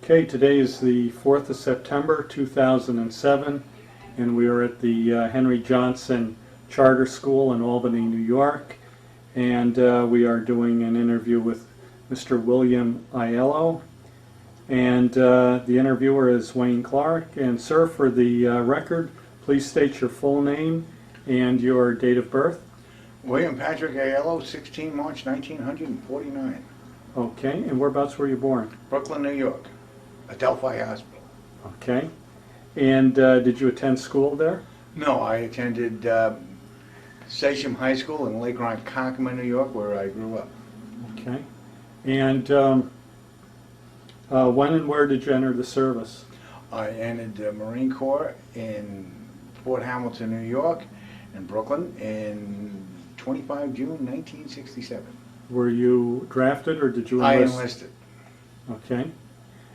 Okay, today is the 4th of September 2007, and we are at the Henry Johnson Charter School in Albany, New York, and we are doing an interview with Mr. William Aiello, and the interviewer is Wayne Clark. And sir, for the record, please state your full name and your date of birth. William Patrick Aiello, 16 March 1949. Okay, and whereabouts were you born? Brooklyn, New York. Adelphi Hospital. Okay, and did you attend school there? No, I attended Sanh High School in Lake Ronkonkoma, New York, where I grew up. Okay, and when and where did you enter the service? I entered the Marine Corps in Fort Hamilton, New York, and Brooklyn in 25 June 1967. Were you drafted or did you enlist? I enlisted. Okay.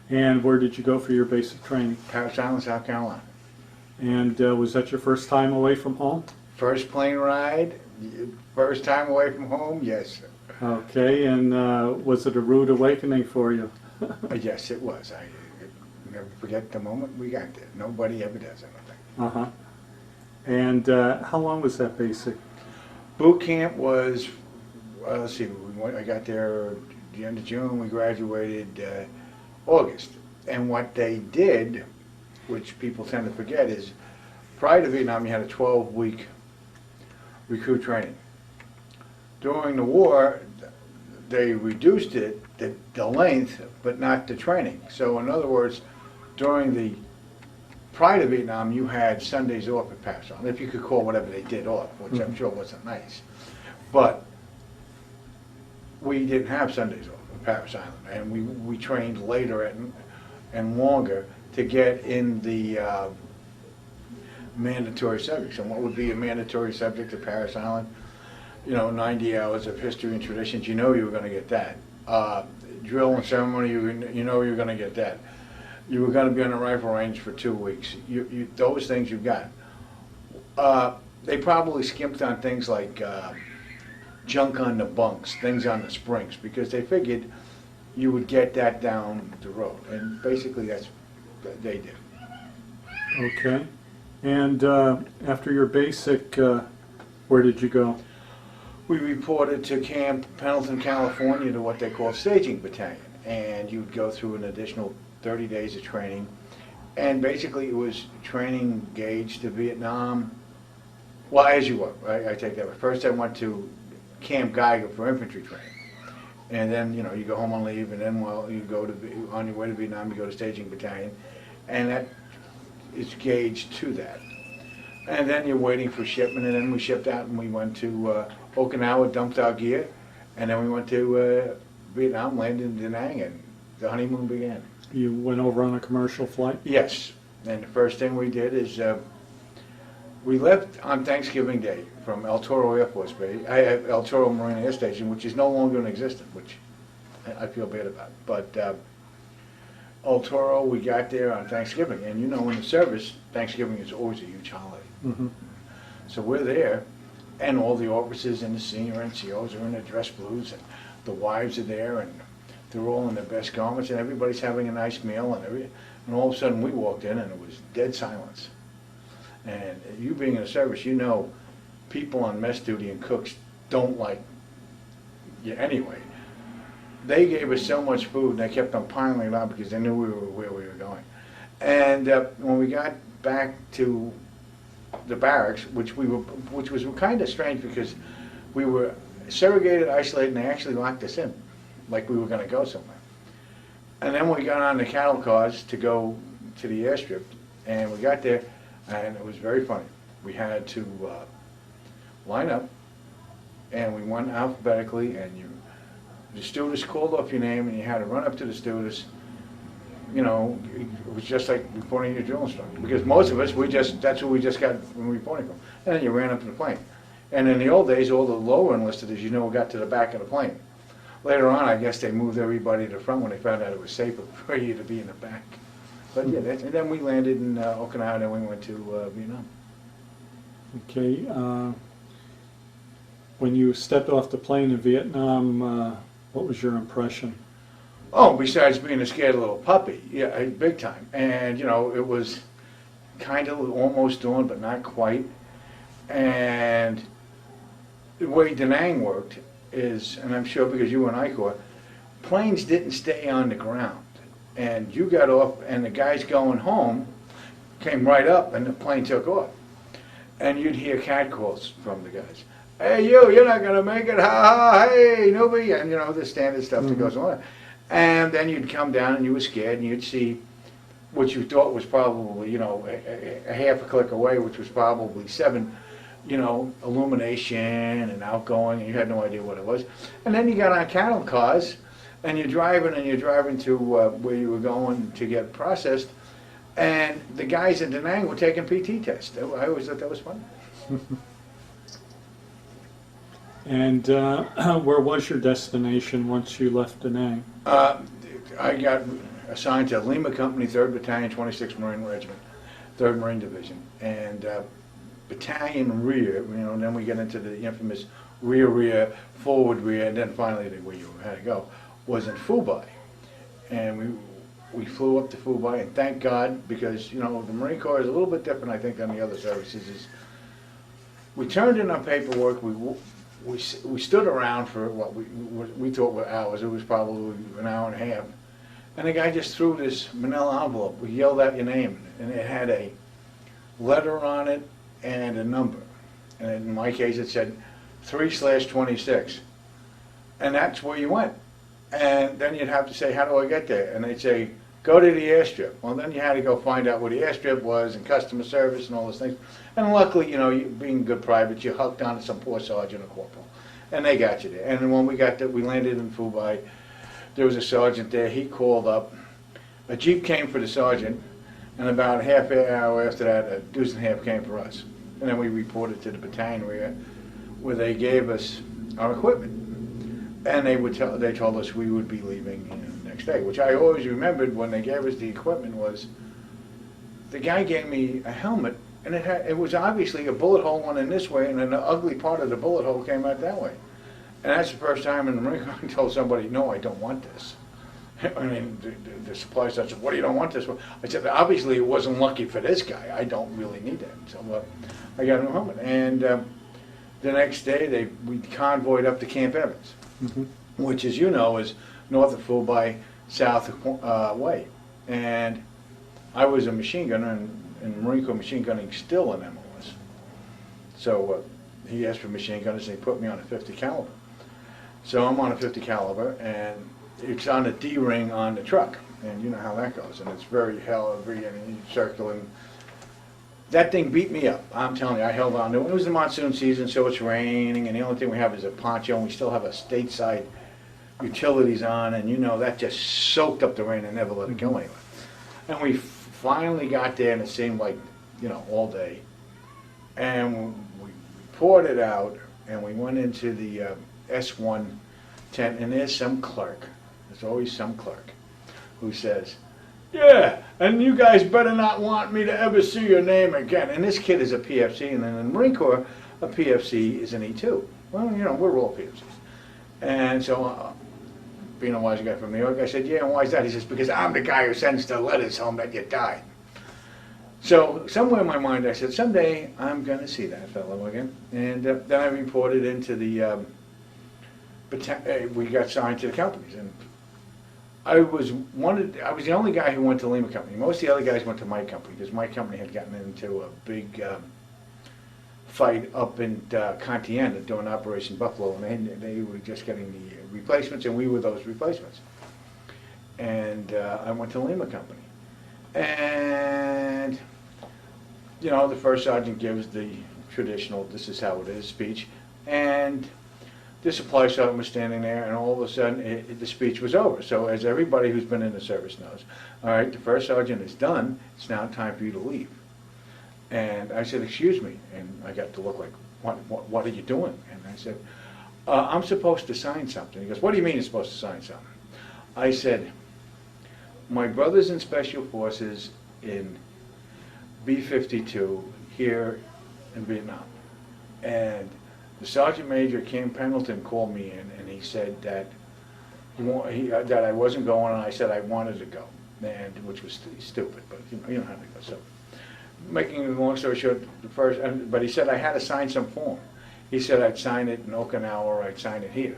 And where did you go for your basic training? Parris Island, South Carolina. And was that your first time away from home? First plane ride, first time away from home, yes, sir. Okay, and was it a rude awakening for you? Yes, it was. I never forget the moment we got there. Nobody ever does anything. Uh-huh. And how long was that basic? Boot camp was, let's see, I got there at the end of June, we graduated August. And what they did, which people tend to forget, is prior to Vietnam you had a 12-week recruit training. During the war, they reduced it, the length, but not the training. So in other words, during the prior to Vietnam, you had Sundays off at Parris Island, if you could call whatever they did off, which I'm sure wasn't nice. But we didn't have Sundays off at Parris Island, and we trained later and longer to get in the mandatory subjects. And what would be a mandatory subject at Parris Island? You know, 90 hours of history and traditions, you know you were going to get that. Drill and ceremony, you know you're going to get that. You were going to be on a rifle range for 2 weeks. Those things you got. They probably skimped on things like junk on the bunks, things on the springs, because they figured you would get that down the road. And basically that's what they did. Okay. And after your basic, where did you go? We reported to Camp Pendleton, California, to what they call Staging Battalion. And you'd go through an additional 30 days of training, and basically it was training gauged to Vietnam. Well, as you were, I take that. First I went to Camp Geiger for infantry training, and then you know you go home on leave, and then while you go to on your way to Vietnam, you go to Staging Battalion, and that is gauged to that. And then you're waiting for shipment, and then we shipped out, and we went to Okinawa, dumped our gear, and then we went to Vietnam, landed in Da Nang, and the honeymoon began. You went over on a commercial flight? Yes, and the first thing we did is we left on Thanksgiving Day from El Toro Air Force Base, El Toro Marine Air Station, which is no longer in existence, which I feel bad about. But El Toro, we got there on Thanksgiving, and you know in the service, Thanksgiving is always a huge holiday. Mm-hmm. So we're there, and all the officers and the senior NCOs are in their dress blues, and the wives are there, and they're all in their best garments, and everybody's having a nice meal, and all of a sudden we walked in, and it was dead silence. And you being in the service, you know people on mess duty and cooks don't like you anyway. They gave us so much food, and they kept on piling it on because they knew we were where we were going. And when we got back to the barracks, which was kind of strange because we were segregated, isolated, and they actually locked us in, like we were going to go somewhere. And then we got on the cattle cars to go to the airstrip, and we got there, and it was very funny. We had to line up, and we went alphabetically, and the stewardess called off your name, and you had to run up to the stewardess. You know, it was just like reporting your drill instructor, because most of us, that's what we just got from reporting from. And then you ran up to the plane. And in the old days, all the lower enlisted, as you know, got to the back of the plane. Later on, I guess they moved everybody to the front when they found out it was safer for you to be in the back. But yeah, and then we landed in Okinawa, and then we went to Vietnam. Okay. When you stepped off the plane in Vietnam, what was your impression? Oh, besides being a scared little puppy, yeah, big time. And, you know, it was kind of almost dawn, but not quite. And the way Da Nang worked is, and I'm sure because you were in I Corps, planes didn't stay on the ground. And you got off, and the guys going home came right up, and the plane took off. And you'd hear cat calls from the guys. Hey, you're not going to make it, ha ha, hey, nobody, and you know, the standard stuff that goes on. And then you'd come down and you were scared, and you'd see what you thought was probably, you know, a half a click away, which was probably 7, you know, illumination and outgoing, and you had no idea what it was. And then you got on cattle cars, and you're driving to where you were going to get processed, and the guys in Da Nang were taking PT tests. I always thought that was funny. And where was your destination once you left Da Nang? I got assigned to Lima Company, 3rd Battalion, 26th Marine Regiment, 3rd Marine Division, and battalion rear, you know, and then we get into the infamous rear, forward rear, and then finally where you had to go, was in Fubai. And we flew up to Fubai, and thank God, because, you know, the Marine Corps is a little bit different, I think, than the other services. Is we turned in our paperwork, we stood around for what we thought were hours. It was probably an hour and a half. And the guy just threw this manila envelope. We yelled out your name, and it had a letter on it and a number. And in my case, it said 3/26. And that's where you went. And then you'd have to say, how do I get there? And they'd say, go to the airstrip. Well, then you had to go find out where the airstrip was and customer service and all those things. And luckily, you know, you, being good privates, you hooked onto some poor sergeant or corporal. And they got you there. And then when we got there, we landed in Fubai. There was a sergeant there. He called up. A jeep came for the sergeant. And about a half hour after that, a deuce and a half came for us. And then we reported to the battalion where they gave us our equipment. And they told us we would be leaving, you know, the next day, which I always remembered when they gave us the equipment was the guy gave me a helmet, and it was obviously a bullet hole went in this way, and then the ugly part of the bullet hole came out that way. And that's the first time in the Marine Corps I told somebody, no, I don't want this. I mean, the supply staff said, what do you don't want this for? I said, obviously it wasn't lucky for this guy. I don't really need that. So I got him a helmet. And the next day, we convoyed up to Camp Evans, which, as you know, is north of Fubai, south way. And I was a machine gunner, and Marine Corps machine gunning still an MOS. So he asked for machine gunners, and he put me on a 50 caliber. So I'm on a 50 caliber, and it's on a D-ring on the truck, and you know how that goes, and it's very heavy and circling. That thing beat me up. I'm telling you, I held on to it. It was the monsoon season, so it's raining, and the only thing we have is a poncho, and we still have a stateside utilities on, and you know, that just soaked up the rain and never let it go anywhere. And we finally got there, and it seemed like, you know, all day. And we poured it out, and we went into the S1 tent, and there's some clerk. There's always some clerk who says, yeah, and you guys better not want me to ever see your name again. And this kid is a PFC, and in the Marine Corps, a PFC is an E2. Well, you know, we're all PFCs. And so, being a wise guy from New York, I said, yeah, and why is that? He says, because I'm the guy who sends the letters home that you died. So somewhere in my mind, I said, someday I'm going to see that fellow again. And then I reported into the, we got signed to the companies. And I was the only guy who went to Lima Company. Most of the other guys went to my company, because my company had gotten into a big fight up in Contienda during Operation Buffalo, and they were just getting the replacements, and we were those replacements. And I went to Lima Company. And, you know, the first sergeant gives the traditional, this is how it is, speech, and the supply sergeant was standing there, and all of a sudden the speech was over. So as everybody who's been in the service knows, all right, the first sergeant is done, it's now time for you to leave. And I said, excuse me, and I got to look like, what are you doing? And I said, I'm supposed to sign something. He goes, what do you mean you're supposed to sign something? I said, my brother's in Special Forces in B-52 here in Vietnam. And the Sergeant Major, Cam Pendleton, called me in, and he said that that I wasn't going, and I said I wanted to go, and which was stupid, but you don't have to go. So, making a long story short, but he said I had to sign some form. He said I'd sign it in Okinawa or I'd sign it here.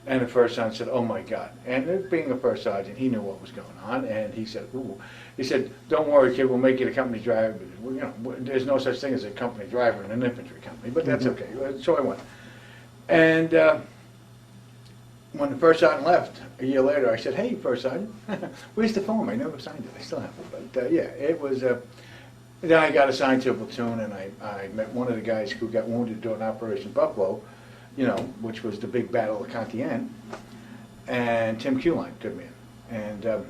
And the first sergeant said, "Oh my God!" And being a first sergeant, he knew what was going on, and he said, "Ooh." He said, "Don't worry, kid, we'll make you the company driver." You know, there's no such thing as a company driver in an infantry company, but that's okay. So I went. And when the first sergeant left, a year later, I said, "Hey, first sergeant, where's the form? I never signed it. I still have it." But yeah, it was. Then I got assigned to a platoon, and I met one of the guys who got wounded during Operation Buffalo, you know, which was the big battle of Cantienne, and Tim Kuline took me in. And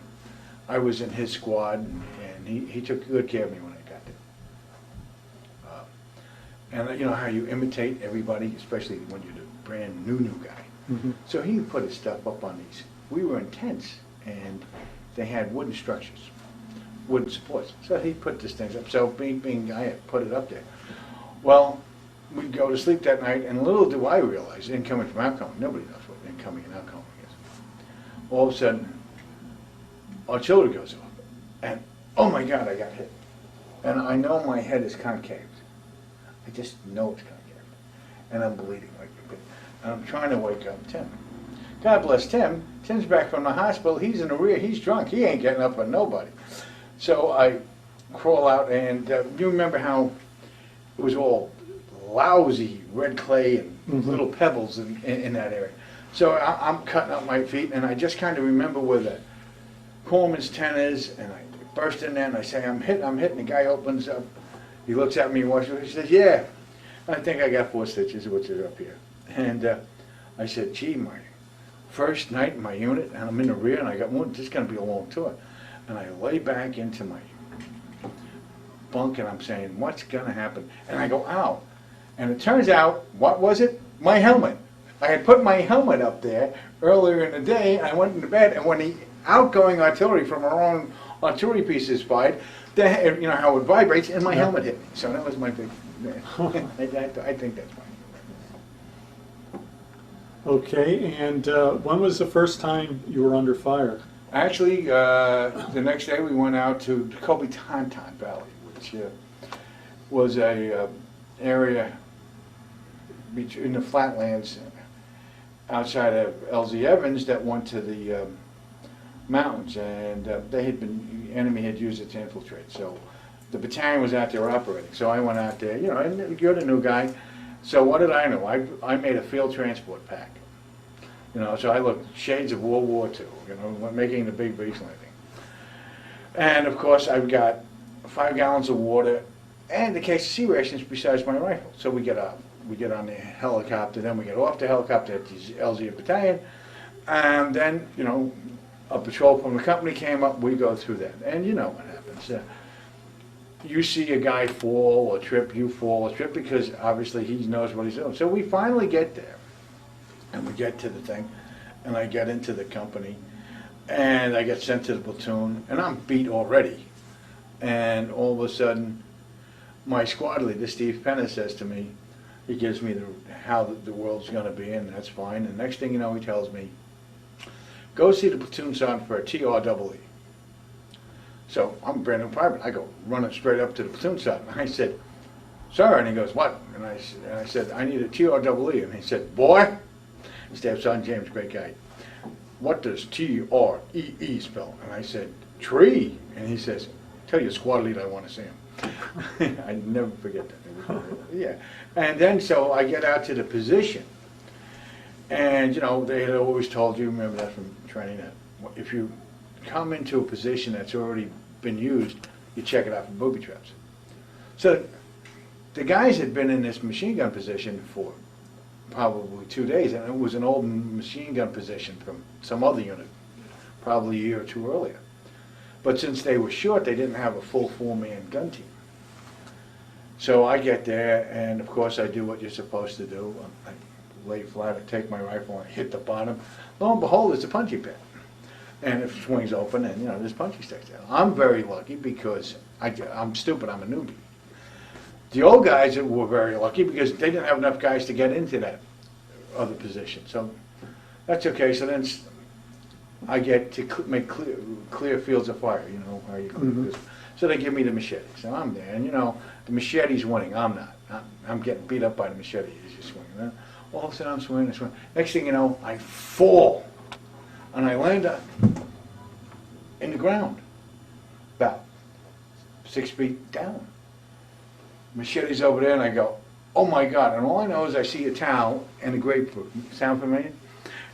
I was in his squad, and he took good care of me when I got there. And you know how you imitate everybody, especially when you're the brand new guy. Mm-hmm. So he put his stuff up on these. We were in tents, and they had wooden structures, wooden supports. So he put this thing up. So being I had put it up there. Well, we go to sleep that night, and little do I realize, incoming from outgoing, nobody knows what incoming and outgoing is. All of a sudden, artillery goes off, and oh my God, I got hit. And I know my head is concave. I just know it's concave. And I'm bleeding like a bit. And I'm trying to wake up Tim. God bless Tim. Tim's back from the hospital. He's in the rear. He's drunk. He ain't getting up on nobody. So I crawl out, and you remember how it was all lousy red clay and little pebbles in that area. So I'm cutting up my feet, and I just kind of remember where the corpsman's tent is, and I burst in there, and I say, I'm hit, and the guy opens up. He looks at me and watches me. He says, "Yeah, I think I got 4 stitches, which is up here." And I said, "Gee, my first night in my unit, and I'm in the rear, and I got wounded. This is going to be a long tour." And I lay back into my bunk, and I'm saying, "What's going to happen?" And I go, "Ow." And it turns out, what was it? My helmet. I had put my helmet up there earlier in the day, and I went into bed, and when the outgoing artillery from our own artillery pieces fired, you know how it vibrates, and my helmet hit me. So that was my big, I think that's fine. Okay, and when was the first time you were under fire? Actually, the next day we went out to the Kobe-Tantan Valley, which was a area in the flatlands outside of LZ Evans that went to the mountains, and the enemy had used it to infiltrate. So the battalion was out there operating. So I went out there, you know, and you're the new guy. So what did I know? I made a field transport pack. You know, so I looked shades of World War II, you know, making the big beach landing. And of course I've got 5 gallons of water and a case of sea rations besides my rifle. So we get on the helicopter, then we get off the helicopter at the LZ battalion, and then, you know, a patrol from the company came up, we go through that. And you know what happens. You see a guy fall or trip, you fall or trip, because obviously he knows what he's doing. So we finally get there, and we get to the thing, and I get into the company, and I get sent to the platoon, and I'm beat already. And all of a sudden, my squad leader, Steve Penna, says to me, he gives me how the world's going to be, and that's fine. And the next thing you know, he tells me, "Go see the platoon sergeant for a TREE." So I'm a brand new private. I go running straight up to the platoon sergeant. I said, "Sir," and he goes, "What?" And I said, "I need a TREE." And he said, "Boy," Staff Sergeant James, great guy, "what does TREE spell?" And I said, "Tree." And he says, "Tell your squad leader I want to see him." I never forget that. Yeah. And then so I get out to the position, and you know, they had always told you, remember that from training, that if you come into a position that's already been used, you check it out for booby traps. So the guys had been in this machine gun position for probably 2 days, and it was an old machine gun position from some other unit, probably a year or 2 earlier. But since they were short, they didn't have a full 4-man gun team. So I get there, and of course I do what you're supposed to do. I lay flat, I take my rifle, and I hit the bottom. Lo and behold, it's a punchy pit. And it swings open, and you know, there's punchy sticks there. I'm very lucky because I'm stupid, I'm a newbie. The old guys were very lucky because they didn't have enough guys to get into that other position. So that's okay. So then I get to make clear fields of fire, you know, how you clear this. So they give me the machete. So I'm there, and you know, the machete's winning. I'm not. I'm getting beat up by the machete as you swing. And then all of a sudden I'm swinging and swinging. Next thing you know, I fall, and I land in the ground, about 6 feet down. Machete's over there, and I go, oh my God. And all I know is I see a towel and a grapefruit. Sound familiar?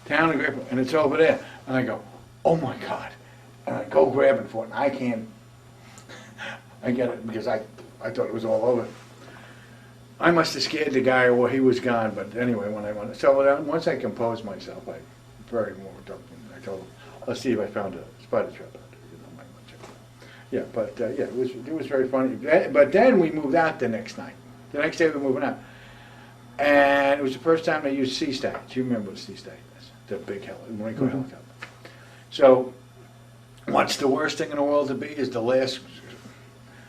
Towel and a grapefruit, and it's over there. And I go, oh my God. And I go grabbing for it, and I can't. I get it because I thought it was all over. I must have scared the guy, or he was gone. But anyway, when I went, so once I composed myself, I very warmed up. And I told him, let's see if I found a spider trap out there. You know, might want to check it out. Yeah, but yeah, it was very funny. But then we moved out the next night. The next day we were moving out, and it was the first time they used sea stag. Do you remember what sea stag is? The big Marine Corps helicopter. So, what's the worst thing in the world to be is the last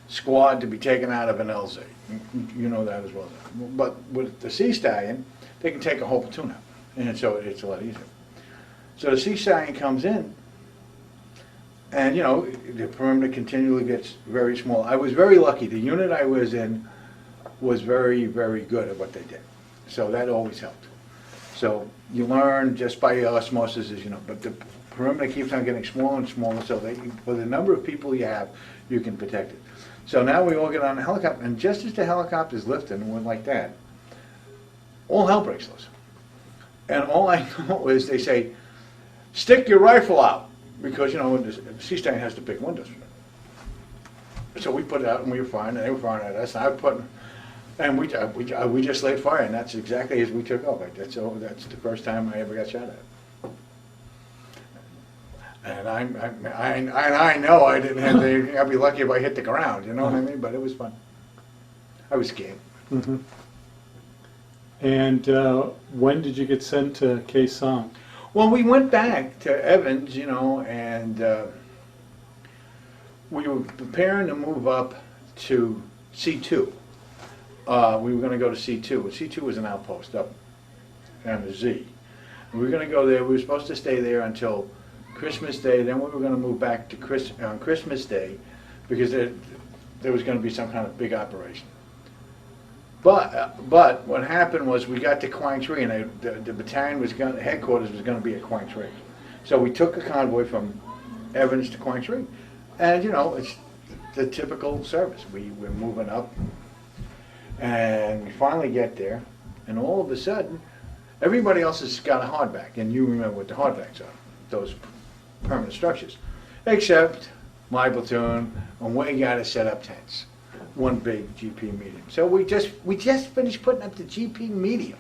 squad to be taken out of an LZ. You know that as well. But with the Sea Stallion, they can take a whole platoon out, and so it's a lot easier. So the Sea Stallion comes in, and you know, the perimeter continually gets very small. I was very lucky. The unit I was in was very, very good at what they did. So that always helped. So you learn just by osmosis, as you know, but the perimeter keeps on getting smaller and smaller, so for the number of people you have, you can protect it. So now we all get on the helicopter, and just as the helicopter's lifting, and we're like that, all hell breaks loose. And all I know is they say, stick your rifle out, because, you know, the Sea Stallion has the big windows. So we put it out, and we were firing, and they were firing at us, and I put, and we just laid fire, and that's exactly as we took off. Like, that's the first time I ever got shot at. And I know I didn't have anything. I'd be lucky if I hit the ground, you know what I mean? But it was fun. I was scared. Mm-hmm. And when did you get sent to Sanh? Well, we went back to Evans, you know, and we were preparing to move up to C2. We were going to go to C2. C2 was an outpost up on the Z. We were going to go there. We were supposed to stay there until Christmas Day. Then we were going to move back to on Christmas Day because there was going to be some kind of big operation. But what happened was we got to Quang Tri, and the battalion headquarters was going to be at Quang Tri. So we took a convoy from Evans to Quang Tri, and you know, it's the typical service. We're moving up, and we finally get there, and all of a sudden, everybody else has got a hardback, and you remember what the hardbacks are, those permanent structures, except my platoon, and we got to set up tents. One big GP medium. So we just finished putting up the GP medium,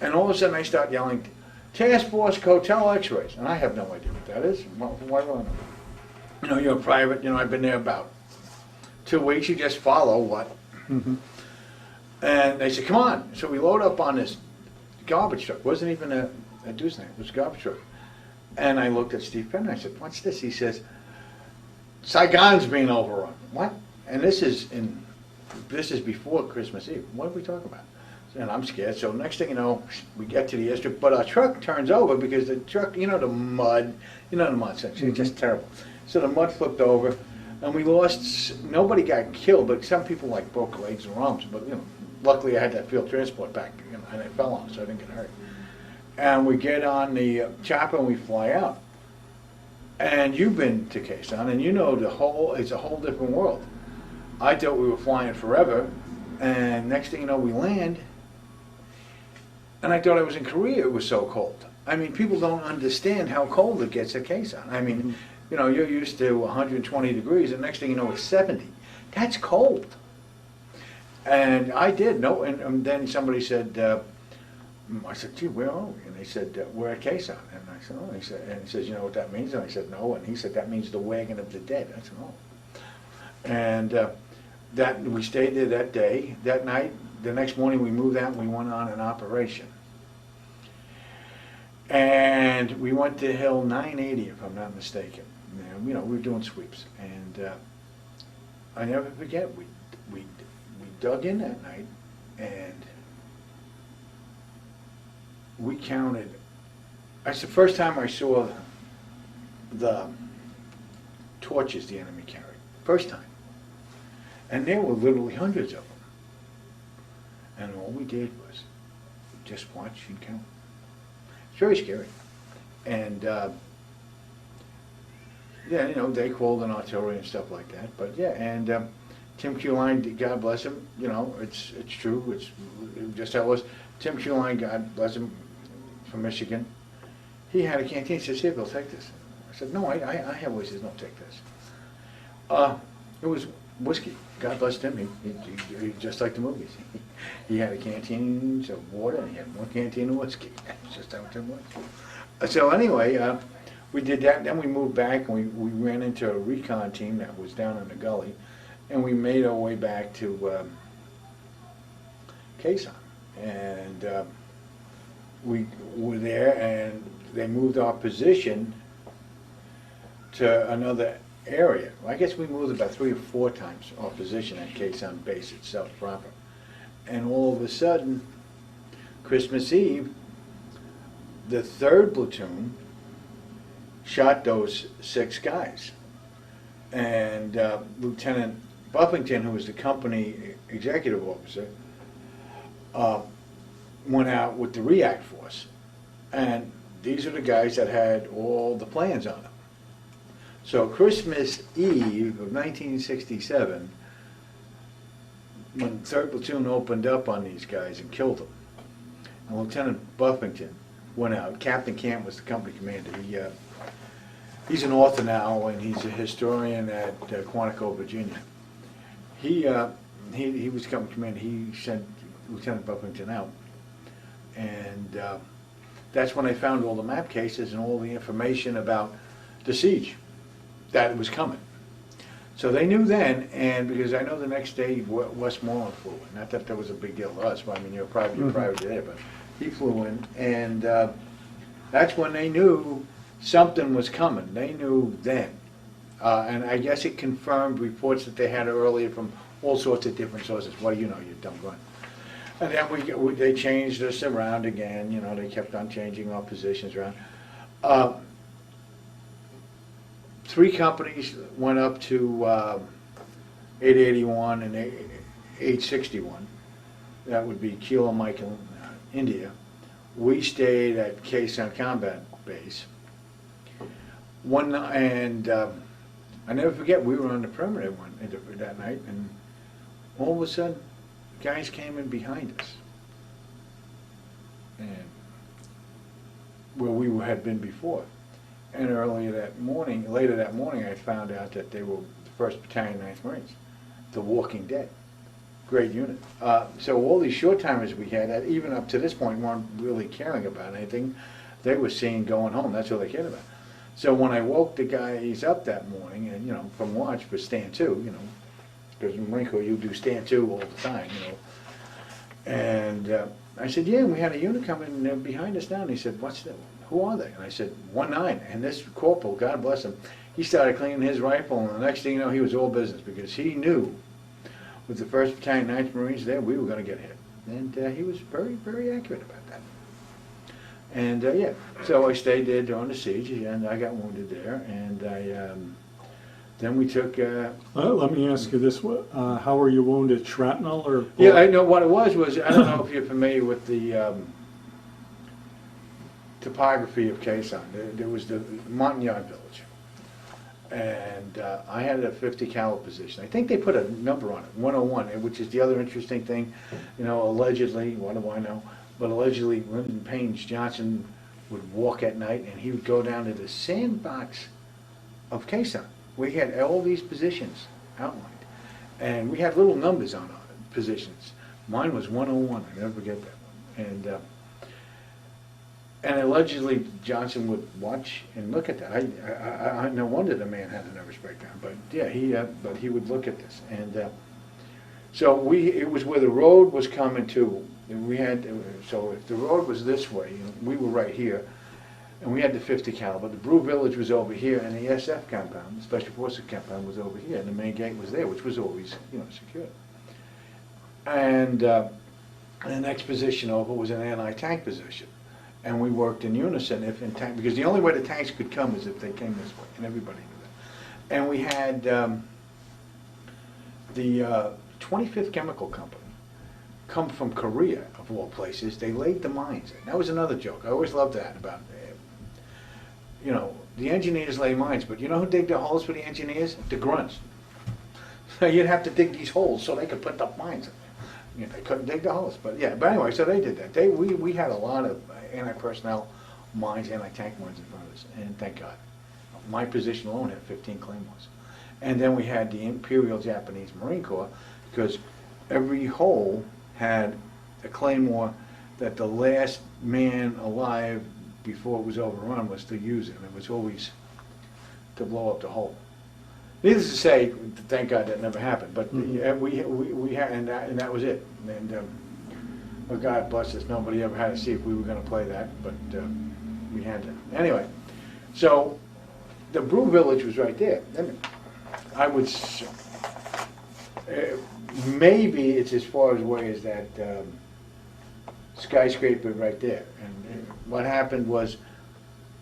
and all of a sudden I start yelling, "Task Force Cotel X-rays," and I have no idea what that is. Why do I know? You know, you're a private. You know, I've been there about 2 weeks. You just follow what. Mm-hmm. And they said, "Come on!" So we load up on this garbage truck. It wasn't even a deuce name. It was a garbage truck. And I looked at Steve Penn. And I said, "What's this?" He says, "Saigon's being overrun." What? And this is before Christmas Eve. What are we talking about? And I'm scared. So next thing you know, we get to the airstrip, but our truck turns over because the truck, you know, the mud section, it's just terrible. So the mud flipped over, and we lost. Nobody got killed, but some people like broke legs and arms. But you know, luckily I had that field transport back, you know, and I fell on, so I didn't get hurt. And we get on the chopper and we fly out. And you've been to Sanh, and you know it's a whole different world. I thought we were flying forever, and next thing you know, we land, and I thought I was in Korea. It was so cold. I mean, people don't understand how cold it gets at Sanh. I mean, you know, you're used to 120 degrees, and next thing you know, it's 70. That's cold. And I did know, and then somebody said, I said, "Gee, where are we?" And they said, "We're at Sanh." And I said, "Oh." And he says, "You know what that means?" And I said, "No." And he said, "That means the wagon of the dead." I said, "Oh." And that we stayed there that day. That night, the next morning we moved out and we went on an operation. And we went to Hill 980, if I'm not mistaken. And, you know, we were doing sweeps. And I never forget, we dug in that night, and we counted. That's the first time I saw the torches the enemy carried, first time. And there were literally hundreds of them. And all we did was just watch and count. It's very scary. And yeah, you know, they called an artillery and stuff like that. But yeah, and Tim Kuline, God bless him, you know, it's true, it's just how it was. Tim Kuline, God bless him, from Michigan, he had a canteen. He says, "Here, Bill, take this." I said, "No, I have one." He says, "No, take this." It was whiskey. God bless him. He just like the movies. He had a canteen of water and he had one canteen of whiskey. That's just how Tim was. So anyway, we did that. Then we moved back and we ran into a recon team that was down in the gully, and we made our way back to Quezon. And we were there, and they moved our position to another area. I guess we moved about 3 or 4 times our position at Quezon base itself proper. And all of a sudden, Christmas Eve, the 3rd platoon shot those 6 guys. And Lieutenant Buffington, who was the company executive officer, went out with the react force. And these are the guys that had all the plans on them. So Christmas Eve of 1967, when 3rd Platoon opened up on these guys and killed them, and Lieutenant Buffington went out. Captain Camp was the company commander. He's an author now, and he's a historian at Quantico, Virginia. He was company commander. He sent Lieutenant Buffington out, and that's when they found all the map cases and all the information about the siege that it was coming. So they knew then, and because I know the next day Westmoreland flew in. Not that was a big deal to us, but I mean, you're private there, but he flew in, and that's when they knew something was coming. They knew then. And I guess it confirmed reports that they had earlier from all sorts of different sources. Well, you know, you dumb grunt. And then they changed us around again. You know, they kept on changing our positions around. 3 companies went up to 881 and 861. That would be Kilo Mike in India. We stayed at Quezon Combat Base. I never forget, we were on the perimeter that night, and all of a sudden, guys came in behind us, and where we had been before. And later that morning, I found out that they were the 1st Battalion, 9th Marines, the Walking Dead. Great unit. So all these short-timers we had, that even up to this point, weren't really caring about anything. They were seeing going home. That's all they cared about. So when I woke the guys up that morning, and you know, from watch for stand 2, you know, because in Marine Corps you do stand 2 all the time, you know. And I said, yeah, we had a unit coming behind us now. And he said, who are they? And I said, 1-9. And this corporal, God bless him, he started cleaning his rifle, and the next thing you know, he was all business, because he knew with the 1st Battalion, 9th Marines there, we were going to get hit. And he was very, very accurate about that. And yeah, so I stayed there during the siege, and I got wounded there, and then we took... let me ask you this, how were you wounded, shrapnel or... Yeah, I know what it was, I don't know if you're familiar with the topography of Quezon. There was the Montagnard village, and I had a .50 caliber position. I think they put a number on it, 101, which is the other interesting thing, you know, allegedly, what do I know, but allegedly Lyndon Payne Johnson would walk at night and he would go down to the sandbox of Quezon. We had all these positions outlined, and we had little numbers on our positions. Mine was 101, I never forget that one. And allegedly Johnson would watch and look at that. I no wonder the man had a nervous breakdown, but yeah, but he would look at this. And so it was where the road was coming to. So if the road was this way, we were right here, and we had the .50 caliber. The Brew Village was over here, and the SF compound, the Special Forces compound, was over here, and the main gate was there, which was always, secure. And the next position over was an anti-tank position. and we worked in unison if in tank, because the only way the tanks could come is if they came this way, and everybody knew that. And we had the 25th Chemical Company come from Korea, of all places. They laid the mines. That was another joke. I always loved that about, you know, the engineers lay mines, but you know who dig the holes for the engineers? The grunts. So you'd have to dig these holes so they could put up mines in there. You know, they couldn't dig the holes, but yeah. But anyway, so they did that. We had a lot of anti-personnel mines, anti-tank mines in front of us, and thank God. My position alone had 15 claymores. And then we had the Imperial Japanese Marine Corps, because every hole had a claymore that the last man alive before it was overrun was to use it. And it was always to blow up the hole. Needless to say, thank God that never happened. But yeah, we had, and that was it. And well, God bless us, nobody ever had to see if we were going to play that, but we had to. Anyway, so the Brew Village was right there. Then I would maybe it's as far away as that skyscraper right there. And what happened was,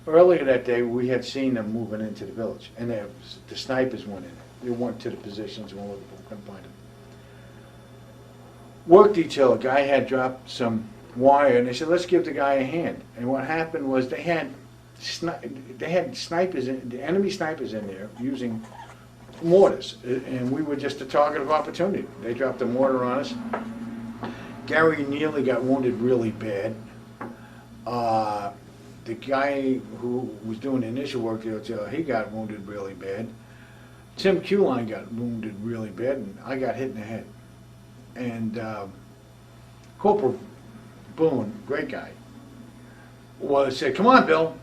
earlier that day we had seen them moving into the village, and the snipers went in. They went to the positions and we couldn't find them. Worked each other. Guy had dropped some wire, and they said, "Let's give the guy a hand." And what happened was they had snipers, the enemy snipers in there using mortars, and we were just a target of opportunity. They dropped a mortar on us. Gary nearly got wounded really bad. The guy who was doing the initial work there, he got wounded really bad. Tim Q-Line got wounded really bad, and I got hit in the head. And Corporal Boone, great guy, said, "Come on, Bill,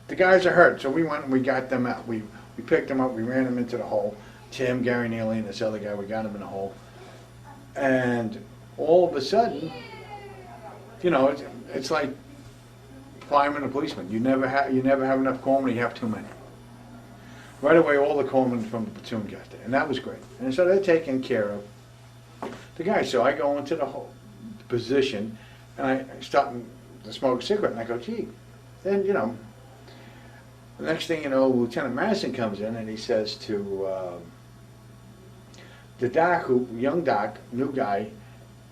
the guys are hurt." So we went and we got them out. We picked them up, we ran them into the hole. Tim, Gary Neely, and this other guy, we got them in the hole. And all of a sudden, you know, it's like firemen and policemen. You never have enough corpsmen, you have too many. Right away, all the corpsmen from the platoon got there, and that was great. And so they're taking care of the guys. So I go into the position, and I start to smoke a cigarette, and I go, "Gee," then, you know, the next thing you know, Lieutenant Madison comes in, and he says to the doc, young doc, new guy,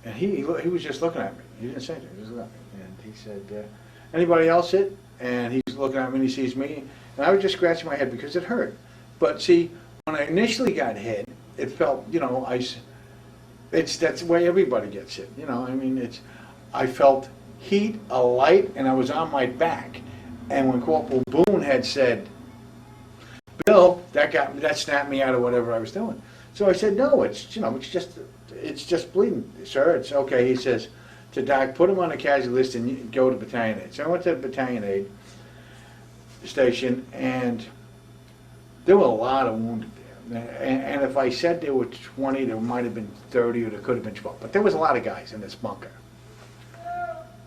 and he was just looking at me. He didn't say anything, he just looked at me. And he said, "Anybody else hit?" And he's looking at me, and he sees me, and I was just scratching my head because it hurt. But see, when I initially got hit, it felt, you know, that's the way everybody gets hit. You know, I mean, I felt heat, a light, and I was on my back. And when Corporal Boone had said, "Bill," that snapped me out of whatever I was doing. So I said, "No, it's just bleeding, sir. It's okay." He says to Doc, "Put him on the casualty list and go to battalion aid." So I went to the battalion aid station, and there were a lot of wounded there. And if I said there were 20, there might have been 30, or there could have been 12. But there was a lot of guys in this bunker.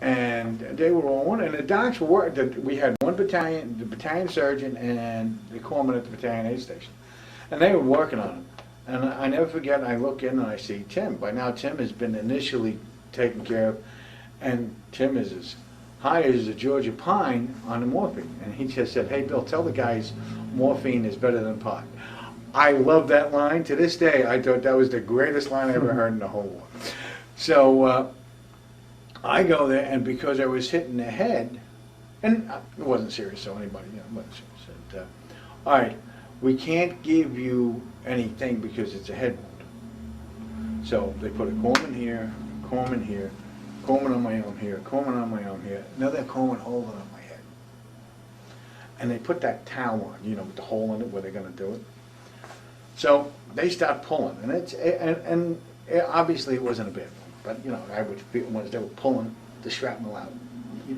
And they were all one, and the docs were, we had one battalion, the battalion surgeon and the corpsman at the battalion aid station. And they were working on them. And I never forget, I look in and I see Tim. By now Tim has been initially taken care of, and Tim is as high as a Georgia pine on the morphine. And he just said, "Hey, Bill, tell the guys morphine is better than pot." I love that line. To this day, I thought that was the greatest line I ever heard in the whole war. So I go there, and because I was hit in the head, and it wasn't serious, so anybody, you know, wasn't serious, said, "All right, we can't give you anything because it's a head wound." So they put a corpsman here, corpsman on my arm here, corpsman on my arm here, another corpsman holding on my head. And they put that towel on, you know, with the hole in it where they're going to do it. So they start pulling, and obviously it wasn't a bad one. But, you know, I would feel once they were pulling the shrapnel out,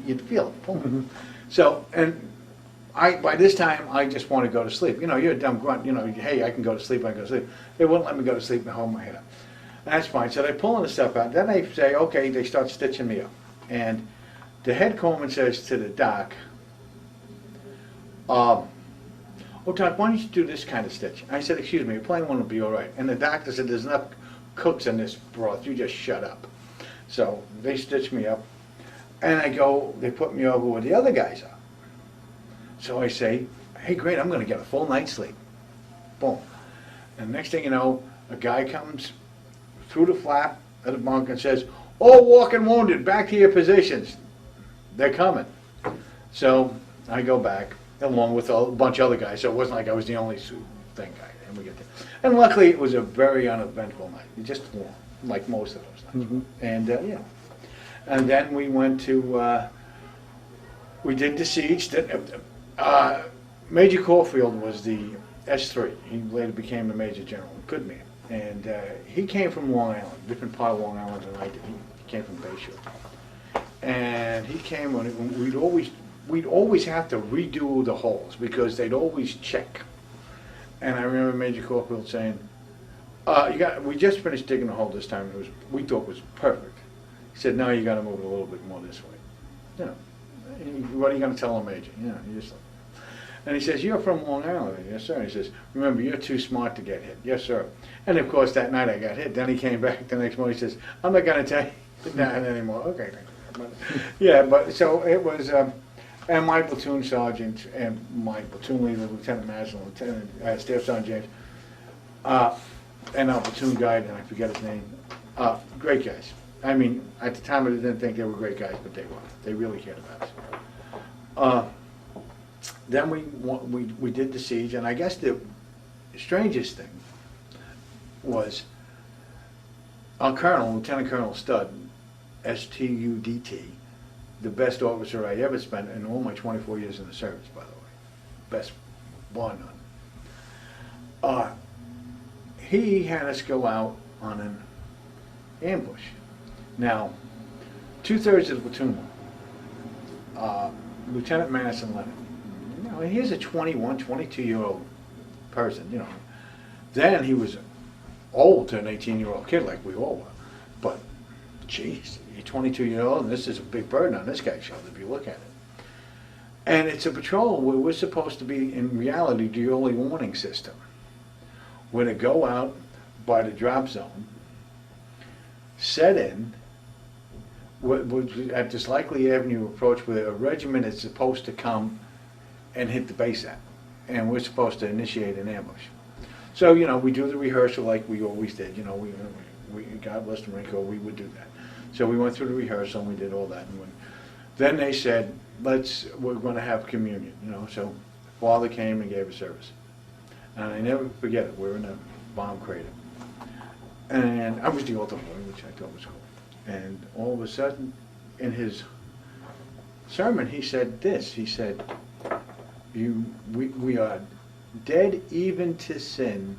you'd feel it pulling. Mm-hmm. So, and by this time, I just want to go to sleep. You know, you're a dumb grunt. You know, hey, I can go to sleep, I can go to sleep. They wouldn't let me go to sleep and hold my head up. And that's fine. So they're pulling the stuff out. Then they say, okay, they start stitching me up. And the head corpsman says to the doc, "Oh, Doc, why don't you do this kind of stitch?" I said, "Excuse me, a plain one will be all right." And the doctor said, "There's enough cooks in this broth, you just shut up." So they stitched me up, And I go, they put me over where the other guys are. So I say, hey, great, I'm gonna get a full night's sleep. Boom. And next thing you know, a guy comes through the flap of the bunk and says, all walking wounded, back to your positions. They're coming. So I go back, along with a bunch of other guys, so it wasn't like I was the only thing guy. And we get there. And luckily, it was a very uneventful night. It just warm, like most of those nights. Mm-hmm. And, yeah. And then we went to, we did the siege. Major Caulfield was the S3. He later became a major general, good man. And he came from Long Island, different part of Long Island than I did. He came from Bayshore. And he came when we'd always have to redo the holes because they'd always check. And I remember Major Caulfield saying, we just finished digging a hole this time, and we thought it was perfect. He said, no, you got to move it a little bit more this way. You know, what are you going to tell a major? You know, you just. And he says, you're from Long Island. Yes, sir. And he says, remember, you're too smart to get hit. Yes, sir. And of course, that night I got hit. Then he came back the next morning. He says, I'm not going to tell you that anymore. Okay. Yeah, but so it was, and my platoon sergeant and my platoon leader, Lieutenant Madison, Lieutenant Staff Sergeant James, and our platoon guide, and I forget his name, great guys. I mean, at the time I didn't think they were great guys, but they were. They really cared about us. Then we did the siege, and I guess the strangest thing was our colonel, Lieutenant Colonel Studd, S-T-U-D-T, the best officer I ever spent in all my 24 years in the service, by the way. Best bar none. He had us go out on an ambush. Now, 2/3 of the platoon, Lieutenant Madison led it. You know, he's a 21, 22-year-old person, you know. Then he was old to an 18-year-old kid like we all were. But, geez, you're 22-year-old, and this is a big burden on this guy's shoulder if you look at it. And it's a patrol where we're supposed to be, in reality, the early warning system. We're to go out by the drop zone, set in, at this likely avenue approach where a regiment is supposed to come and hit the base at. And we're supposed to initiate an ambush. So, you know, we do the rehearsal like we always did. You know, we God bless the Marine Corps, we would do that. So we went through the rehearsal and we did all that. And then they said, we're going to have communion, you know. So Father came and gave a service. And I never forget it. We're in a bomb crater. And I was the altar boy, which I thought was cool. And all of a sudden, in his sermon, he said this. He said, we are dead even to sin,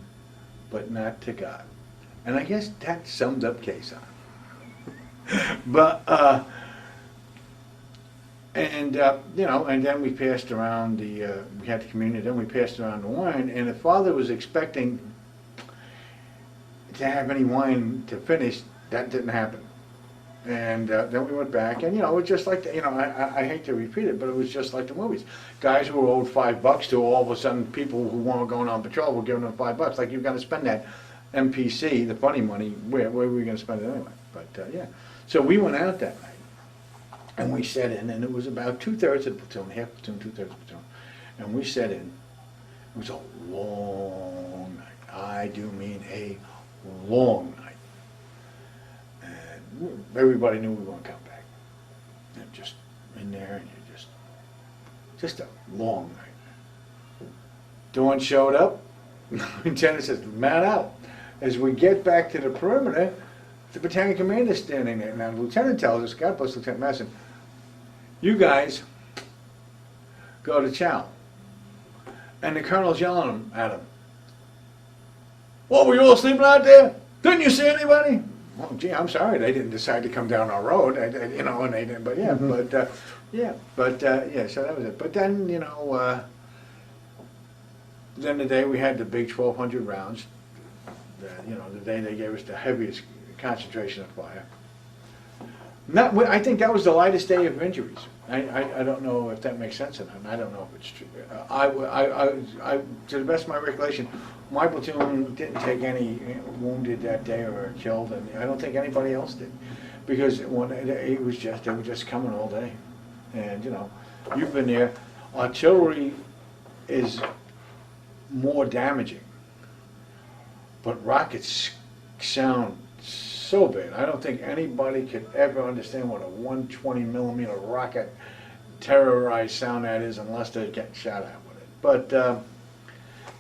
but not to God. And I guess that summed up Quezon. But, you know, and then we passed around we had the communion, then we passed around the wine, and the Father was expecting to have any wine to finish. That didn't happen. And then we went back, and, you know, it was just like, you know, I hate to repeat it, but it was just like the movies. Guys who were owed $5 to all of a sudden people who weren't going on patrol were giving them $5. Like, you've got to spend that MPC, the funny money, where were we going to spend it anyway? But, yeah. So we went out that night, and we set in, and it was about 2/3 of the platoon, half platoon, 2/3 of the platoon. And we set in. It was a long night. I do mean a long night. And everybody knew we were going to come back. And just in there, and you just a long night. Dawn showed up. Lieutenant says, "Man out." As we get back to the perimeter, the battalion commander's standing there. Now, the lieutenant tells us, God bless Lieutenant Masson, you guys go to chow. And the colonel's yelling at him. What, were you all sleeping out there? Didn't you see anybody? Well, gee, I'm sorry they didn't decide to come down our road, you know, and they didn't, but yeah, yeah, so that was it. But then, you know, then the day we had the big 1,200 rounds, you know, the day they gave us the heaviest concentration of fire. I think that was the lightest day of injuries. I don't know if that makes sense or not. I don't know if it's true. To the best of my recollection, my platoon didn't take any wounded that day or killed, and I don't think anybody else did. because when it was just, they were just coming all day. And, you know, you've been there, artillery is more damaging, but rockets sound so bad. I don't think anybody could ever understand what a 120 millimeter rocket terrorized sound that is unless they get shot at with it. But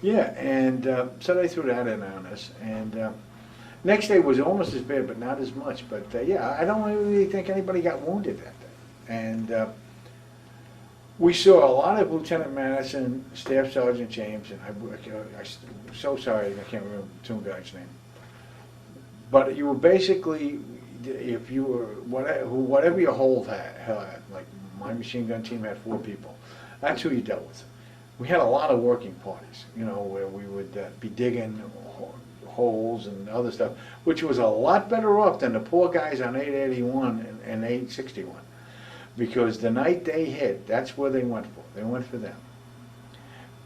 yeah, and so they threw that in on us. And next day was almost as bad, but not as much. But yeah, I don't really think anybody got wounded that day. And we saw a lot of Lieutenant Madison, Staff Sergeant James, and I'm so sorry I can't remember the two guys' name. But you were basically, if you were, whatever your hold had, like my machine gun team had 4 people, that's who you dealt with. We had a lot of working parties, you know, where we would be digging holes and other stuff, which was a lot better off than the poor guys on 881 and 861. Because the night they hit, that's where they went for. They went for them.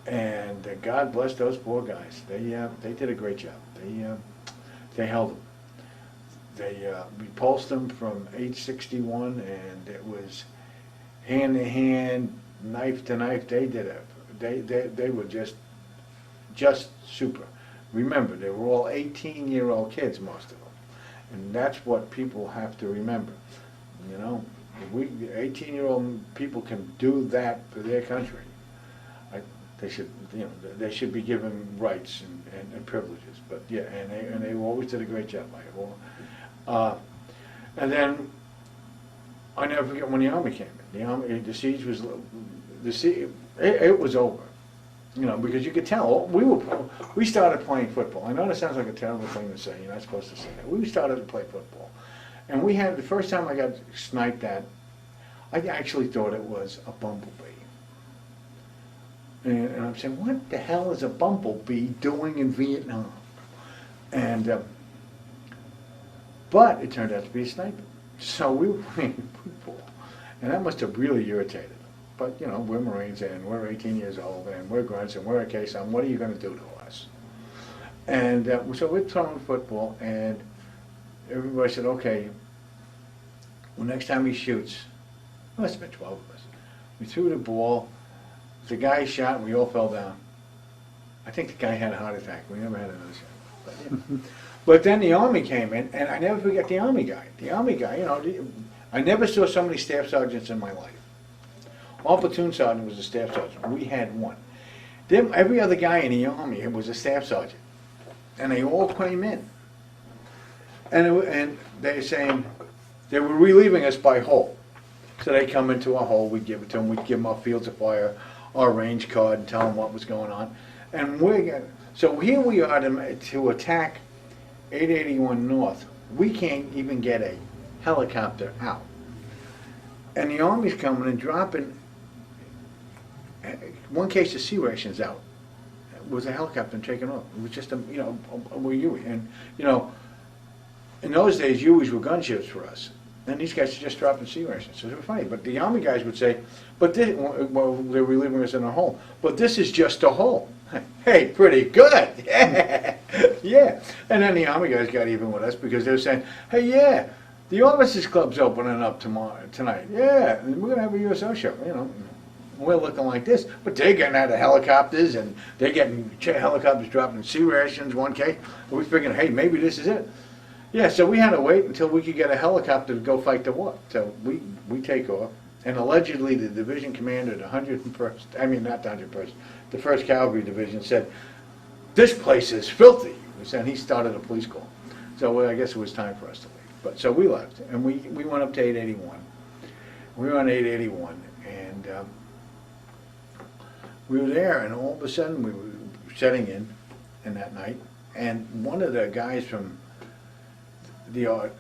And God bless those poor guys. They did a great job. They held them. They repulsed them from 861, and it was hand to hand, knife to knife. They did it. They were just super. Remember, they were all 18-year-old kids, most of them, and that's what people have to remember. You know, if 18-year-old people can do that for their country, they should, you know, they should be given rights and privileges. But yeah, and they always did a great job. And then I never forget when the Army came in. The siege was it was over. You know, because you could tell we started playing football. I know that sounds like a terrible thing to say. You're not supposed to say that. We started to play football, and we had the first time I got sniped at. I actually thought it was a bumblebee. And I'm saying, what the hell is a bumblebee doing in Vietnam? And but it turned out to be a sniper. So we were playing football, and that must have really irritated them. But you know, we're Marines and we're 18 years old and we're grunts and we're a K-Son. What are you going to do to us? And so we're throwing football, and everybody said, okay, well, next time he shoots, must have been 12 of us. We threw the ball. The guy shot, and we all fell down. I think the guy had a heart attack. We never had another shot. But, yeah. But then the Army came in, and I never forget the Army guy. The Army guy, you know, I never saw so many staff sergeants in my life. Our platoon sergeant was a staff sergeant. We had one. Then every other guy in the Army was a staff sergeant, and they all came in. And they were saying they were relieving us by hole. So they come into a hole, we'd give it to them, we'd give them our fields of fire, our range card, and tell them what was going on. And so here we are to attack 881 North. We can't even get a helicopter out. And the Army's coming and dropping one case of C rations out. It was a helicopter and taken off. It was just a, you know, a Huey. And, you know, in those days, Hueys were gunships for us. And these guys are just dropping C rations. So it was funny. But the Army guys would say, but this, well, they were leaving us in a hole. But this is just a hole. Hey, pretty good. Yeah. Yeah. And then the Army guys got even with us because they were saying, hey, yeah, the Officers Club's opening up tonight. Yeah, and we're going to have a USO show, you know. We're looking like this. But they're getting out of helicopters, and they're getting helicopters dropping C rations, 1K. We figured, hey, maybe this is it. Yeah, so we had to wait until we could get a helicopter to go fight the war. So we take off, and allegedly the division commander, the 101st, I mean not the 101st, the 1st Cavalry Division said, this place is filthy. And he started a police call. So I guess it was time for us to leave. But so we left, and we went up to 881. We were on 881, and we were there, and all of a sudden we were setting in that night, and one of the guys from the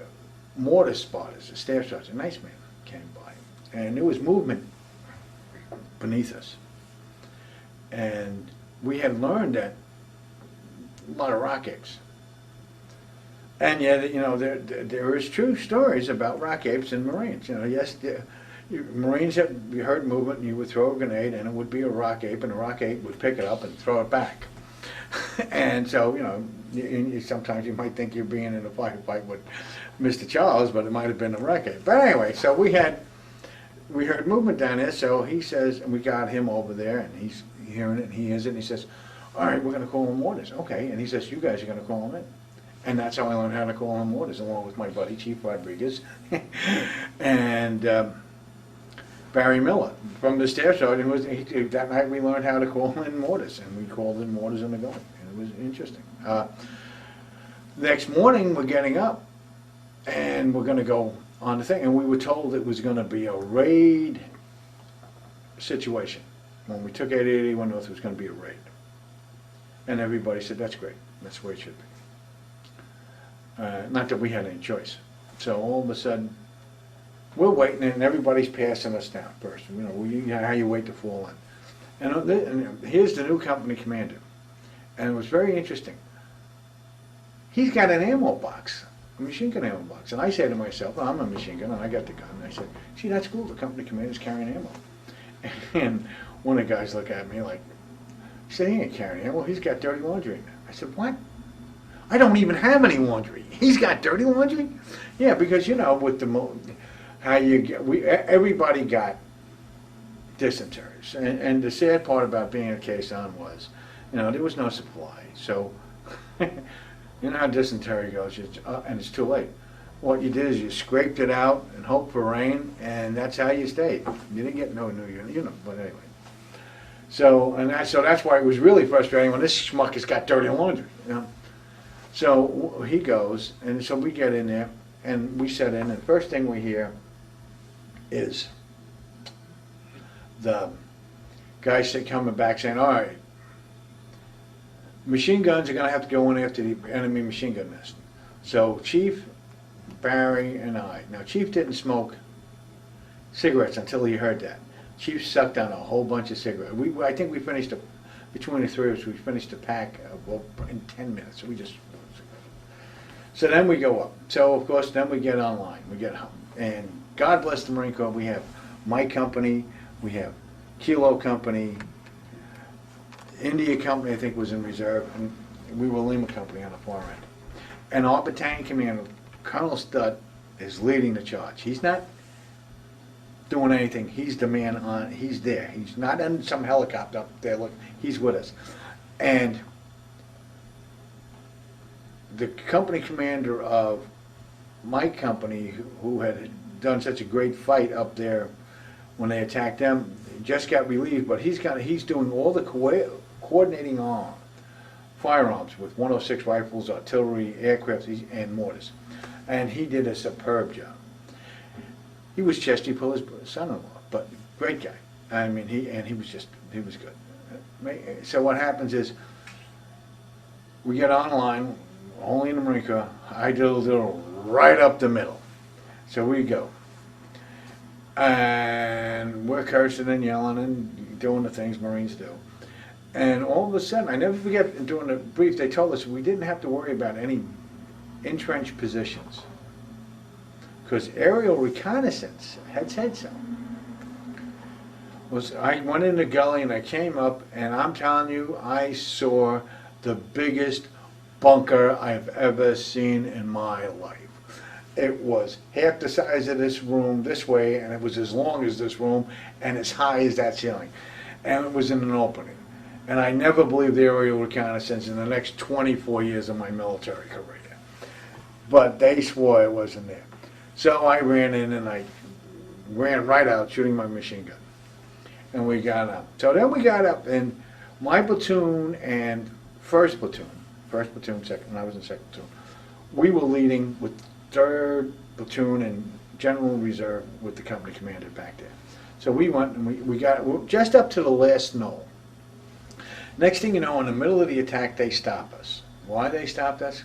mortar spotters, the staff sergeant, a nice man, came by, and there was movement beneath us, and we had learned that a lot of rock apes, and yet, you know, there is true stories about rock apes and Marines. You know, yes, Marines you heard movement, and you would throw a grenade, and it would be a rock ape, and the rock ape would pick it up and throw it back. And so, you know, sometimes you might think you're being in a firefight with Mr. Charles, but it might have been a wreckage. But anyway, so we heard movement down there, so he says, and we got him over there, and he's hearing it, and he hears it, and he says, all right, we're gonna call in mortars. Okay, and he says, you guys are gonna call them in. And that's how I learned how to call in mortars, along with my buddy, Chief Rodriguez, and Barry Miller from the staff sergeant. That night we learned how to call in mortars, and we called in mortars in the going, and it was interesting. Next morning, we're getting up, and we're gonna go on the thing, and we were told it was gonna be a raid situation. When we took 881 North, it was gonna be a raid. And everybody said, that's great, that's the way it should be. Not that we had any choice. So all of a sudden, we're waiting, and everybody's passing us down first. You know, how you wait to fall in. And here's the new company commander. And it was very interesting. He's got an ammo box, a machine gun ammo box. And I said to myself, well, I'm a machine gun, and I got the gun. And I said, gee, that's cool, the company commander's carrying ammo. And one of the guys looked at me like, he said, he ain't carrying ammo, he's got dirty laundry in there. I said, what? I don't even have any laundry. He's got dirty laundry? Yeah, because, you know, with how you get, everybody got dysenteries. And the sad part about being a caisson was, you know, there was no supply. So, you know how dysentery goes, and it's too late. What you did is you scraped it out and hoped for rain, and that's how you stayed. You didn't get no new unit, you know, but anyway. So that's why it was really frustrating when this schmuck has got dirty laundry, you know. So he goes, and so we get in there, and we set in, and the first thing we hear is the guy coming back saying, all right, machine guns are going to have to go in after the enemy machine gun nest. So Chief, Barry, and I. Now, Chief didn't smoke cigarettes until he heard that. Chief sucked on a whole bunch of cigarettes. I think we finished, between the three of us, we finished a pack in 10 minutes. So we just... So then we go up. So, of course, then we get online. We get home. And God bless the Marine Corps, we have my company, we have Kilo Company, India Company, I think, was in reserve, and we were Lima Company on the far end. And our battalion commander, Colonel Studd, is leading the charge. He's not doing anything. He's the man on, he's there. He's not in some helicopter up there. Look, he's with us. And the company commander of my company, who had done such a great fight up there when they attacked them, just got relieved, but he's doing all the coordinating on firearms with 106 rifles, artillery, aircraft, and mortars. And he did a superb job. He was Chesty Puller's son-in-law, but great guy. I mean, he was good. So what happens is, we get online, only in the Marine Corps, I do a little right up the middle. So we go. And we're cursing and yelling and doing the things Marines do. And all of a sudden, I never forget, during the brief, they told us we didn't have to worry about any entrenched positions, because aerial reconnaissance had said so. I went in the gully and I came up, and I'm telling you, I saw the biggest bunker I've ever seen in my life. It was half the size of this room this way, and it was as long as this room and as high as that ceiling. And it was in an opening. And I never believed aerial reconnaissance in the next 24 years of my military career. But they swore it wasn't there. So I ran in and I ran right out shooting my machine gun. And we got up. So then we got up, and my platoon and first platoon, second, when I was in second platoon, we were leading with 3rd platoon and general reserve with the company commander back there. So we went and we got just up to the last knoll. Next thing you know, in the middle of the attack, they stop us. Why they stopped us?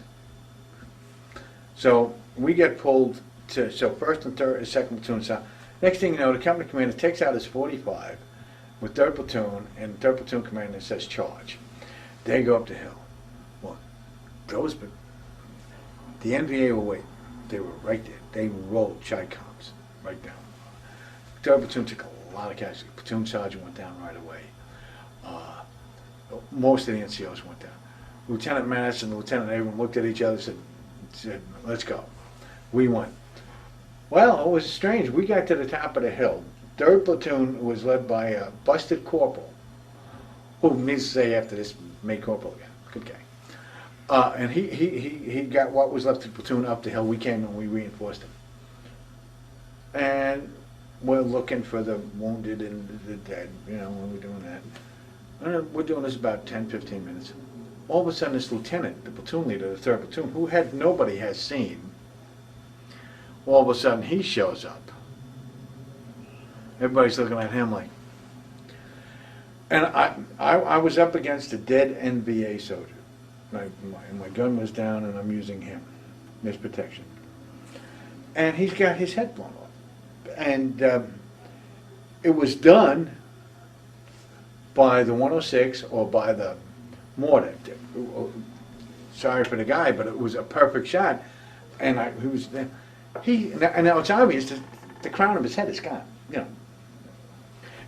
So we get pulled to, so first and third and second platoon stop. Next thing you know, the company commander takes out his .45 with 3rd platoon, and 3rd platoon commander says charge. They go up the hill. Well, the NVA were waiting. They were right there. They rolled Chi-Coms right down. 3rd platoon took a lot of casualties. Platoon sergeant went down right away. Most of the NCOs went down. Lieutenant Mattis and Lieutenant Abram looked at each other and said, let's go. We won. Well, it was strange. We got to the top of the hill. 3rd platoon was led by a busted corporal, who needs to say after this, made corporal again. Good guy. And he got what was left of the platoon up the hill. We came and we reinforced him. And we're looking for the wounded and the dead, you know, when we're doing that. And we're doing this about 10, 15 minutes. All of a sudden, this lieutenant, the platoon leader of the 3rd platoon, who nobody has seen, all of a sudden he shows up. Everybody's looking at him like, and I was up against a dead NVA soldier. My gun was down and I'm using him, his protection. And he's got his head blown off. And it was done by the 106 or by the mortar. Sorry for the guy, but it was a perfect shot. And and now it's obvious that the crown of his head is gone. You know,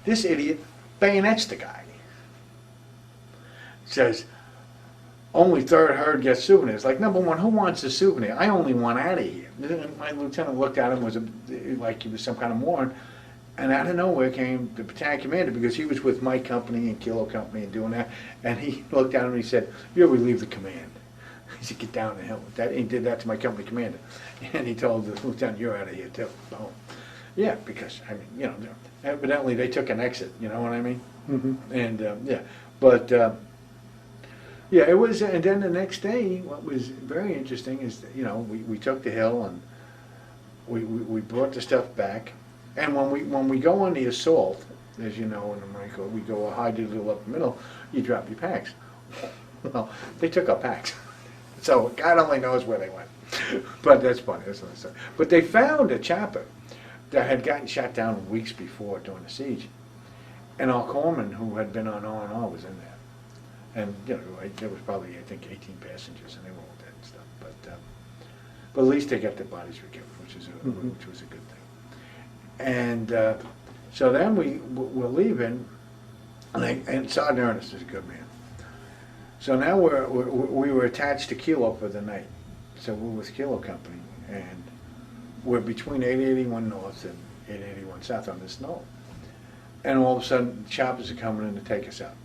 this idiot bayonets the guy. Says, only 3rd herd gets souvenirs. Like, number one, who wants a souvenir? I only want out of here. My lieutenant looked at him like he was some kind of moron. And out of nowhere came the battalion commander, because he was with my company and Kilo Company and doing that. And he looked at him and he said, "You'll relieve the command." He said, "Get down the hill." He did that to my company commander. And he told the lieutenant, "You're out of here too." Boom. Yeah, because, I mean, you know, evidently they took an exit, you know what I mean? Mm-hmm. And, yeah. But, yeah, it was, and then the next day, what was very interesting is that, you know, we took the hill and we brought the stuff back. And when we go on the assault, as you know, in the Marine Corps, we go a high to the upper middle, you drop your packs. Well, they took our packs. So God only knows where they went. But that's funny. That's another story. But they found a chopper that had gotten shot down weeks before during the siege. And our corpsman, who had been on R&R, was in there. And, you know, there was probably, I think, 18 passengers, and they were all dead and stuff. But at least they got their bodies recovered, which was a good thing. And so then we're leaving, and Sergeant Ernest is a good man. So now we were attached to Kilo for the night. So we're with Kilo Company, and we're between 881 North and 881 South on this knoll. And all of a sudden, choppers are coming in to take us out.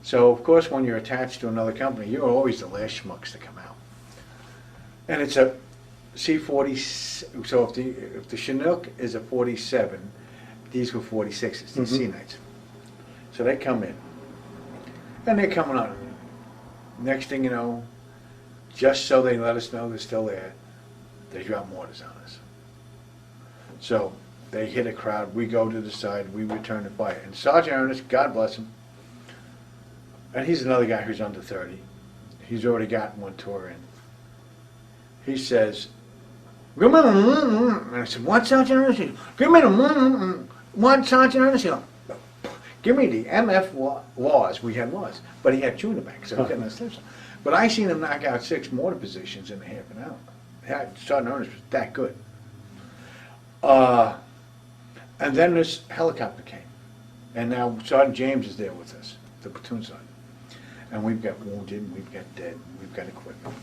So, of course, when you're attached to another company, you're always the last schmucks to come out. And it's a C-40, so if the Chinook is a 47, these were 46s, these Sea Knights. So they come in, and they're coming on. Next thing you know, just so they let us know they're still there, they drop mortars on us. So they hit a crowd, we go to the side, we return to fire. And Sergeant Ernest, God bless him, and he's another guy who's under 30. He's already gotten one tour in. He says, "Give me the," and I said, "What, Sergeant Ernest?" He said, "Give me the," "What, Sergeant Ernest?" He goes, "Give me the MF laws." We had laws, but he had two in the back, so he couldn't understand. But I seen him knock out 6 mortar positions in a half an hour. Sergeant Ernest was that good. And then this helicopter came, and now Sergeant James is there with us, the platoon sergeant. And we've got wounded, we've got dead, we've got equipment.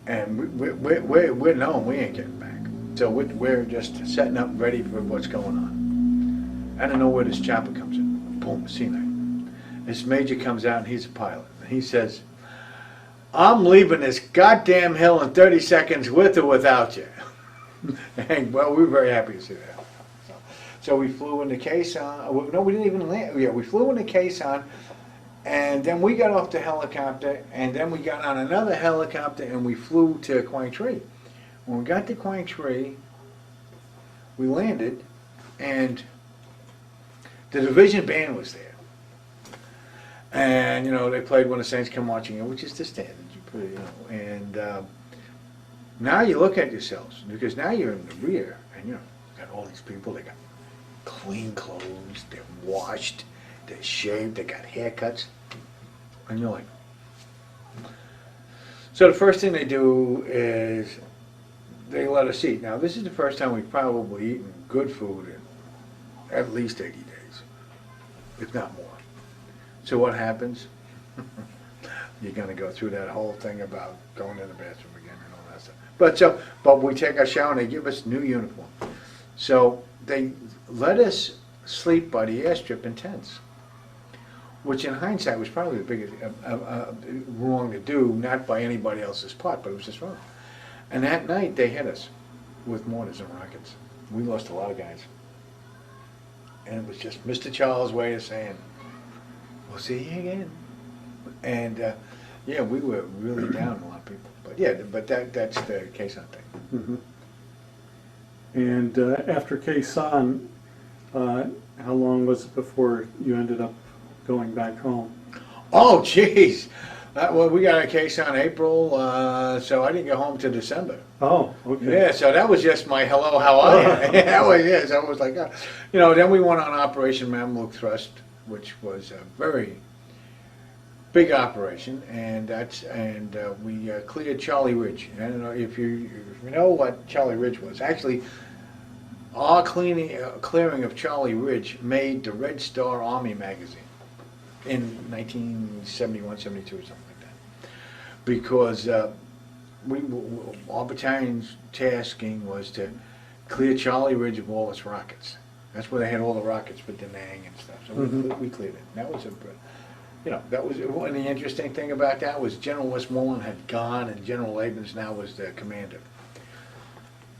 And we're knowing we ain't getting back. So we're just setting up ready for what's going on. I don't know where this chopper comes in. Boom, Sea Knight. This major comes out and he's a pilot. And he says, "I'm leaving this goddamn hill in 30 seconds with or without you." And well, we were very happy to see that. So we flew in the caisson. No, we didn't even land. Yeah, we flew in the caisson. And then we got off the helicopter, and then we got on another helicopter, and we flew to Quang Tri. When we got to Quang Tri, we landed, and the division band was there. And, you know, they played When the Saints Come Marching In, which is the standard, you know. And now you look at yourselves, because now you're in the rear, and, you know, you got all these people, they got clean clothes, they're washed, they're shaved, they got haircuts, and you're like, so the first thing they do is they let us eat. Now this is the first time we've probably eaten good food in at least 80 days, if not more. So what happens? you're gonna go through that whole thing about going to the bathroom again and all that stuff. But we take our shower and they give us new uniform. So they let us sleep by the airstrip in tents, which in hindsight was probably the biggest wrong to do, not by anybody else's part, but it was just wrong. And that night they hit us with mortars and rockets. We lost a lot of guys. And it was just Mr. Charles' way of saying, we'll see you again. And yeah, we were really down a lot of people. But yeah, but that's the case on thing. Mm-hmm. And after Sanh, how long was it before you ended up going back home? Oh, jeez. Well, we got a case on April, so I didn't get home till December. Oh, okay. Yeah, so that was just my hello, how are you? That was, yeah, so I was like, you know, then we went on Operation Mamluk Thrust, which was a very big operation, and we cleared Charlie Ridge. I don't know if you know what Charlie Ridge was. Actually, our clearing of Charlie Ridge made the Red Star Army magazine in 1971, 72, or something like that. Because our battalion's tasking was to clear Charlie Ridge of all its rockets. That's where they had all the rockets for Da Nang and stuff. So we cleared it. That was that was one. The interesting thing about that was General Westmoreland had gone, and General Labens now was the commander.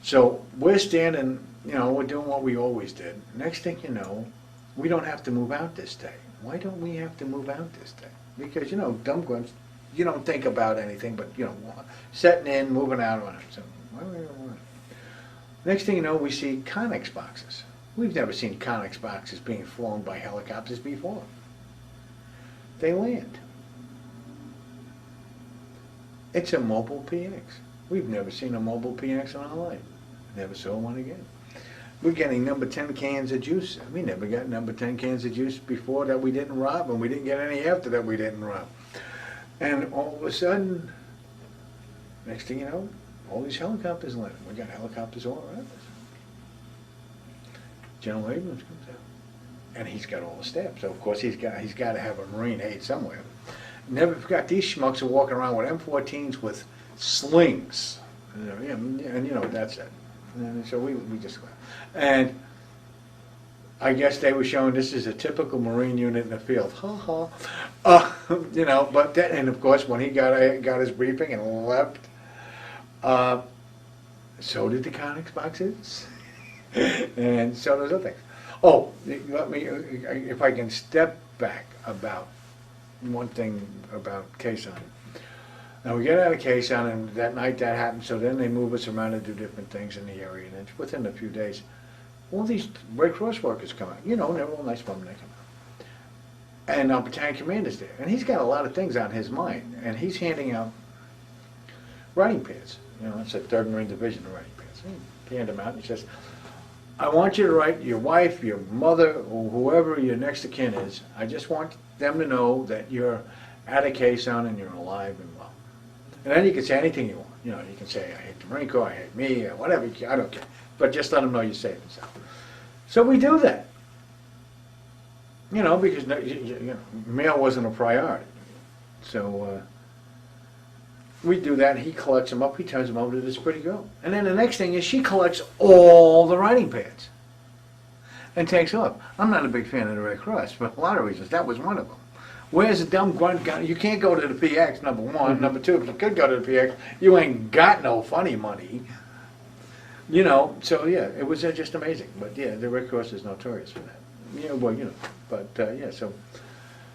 So we're standing, you know, we're doing what we always did. Next thing you know, we don't have to move out this day. Why don't we have to move out this day? Because, you know, dumb grunts, you don't think about anything but, you know, setting in, moving out on it. So, next thing you know, we see Connex boxes. We've never seen Connex boxes being flown by helicopters before. They land. It's a mobile PX. We've never seen a mobile PX in our life. Never saw one again. We're getting number 10 cans of juice. We never got number 10 cans of juice before that we didn't rob, and we didn't get any after that we didn't rob. And all of a sudden, next thing you know, all these helicopters land. We got helicopters all around us. General Abrams comes out, and he's got all the staff. So of course he's got to have a Marine aide somewhere. Never forgot, these schmucks are walking around with M14s with slings, and you know that's it. And so we just went. And I guess they were showing this is a typical Marine unit in the field. Ha ha. You know, but then, and of course when he got his briefing and left, so did the Connex boxes, and so those other things. Oh, let me, if I can step back about one thing about Sanh. Now we get out of Sanh, and that night that happened, so then they move us around and do different things in the area, and within a few days, all these Red Cross workers come out. You know, they're all nice women, they come out. And our battalion commander's there, and he's got a lot of things on his mind, and he's handing out writing pads. You know, it's a 3rd Marine Division writing pads. He handed them out, and he says, I want you to write your wife, your mother, or whoever your next of kin is. I just want them to know that you're out of Sanh and you're alive and well. And then you can say anything you want. You know, you can say, I hate the Marine Corps, I hate me, or whatever, I don't care. But just let them know you're safe and stuff. So we do that. You know, because you know, mail wasn't a priority. So we do that, he collects them up, he turns them over to this pretty girl. And then the next thing is she collects all the writing pads and takes off. I'm not a big fan of the Red Cross for a lot of reasons. That was one of them. Where's the dumb grunt gun? You can't go to the PX, number one. Number two, if you could go to the PX, you ain't got no funny money. You know, so yeah, it was just amazing. But yeah, the Red Cross is notorious for that. Yeah, well, you know, but yeah, so.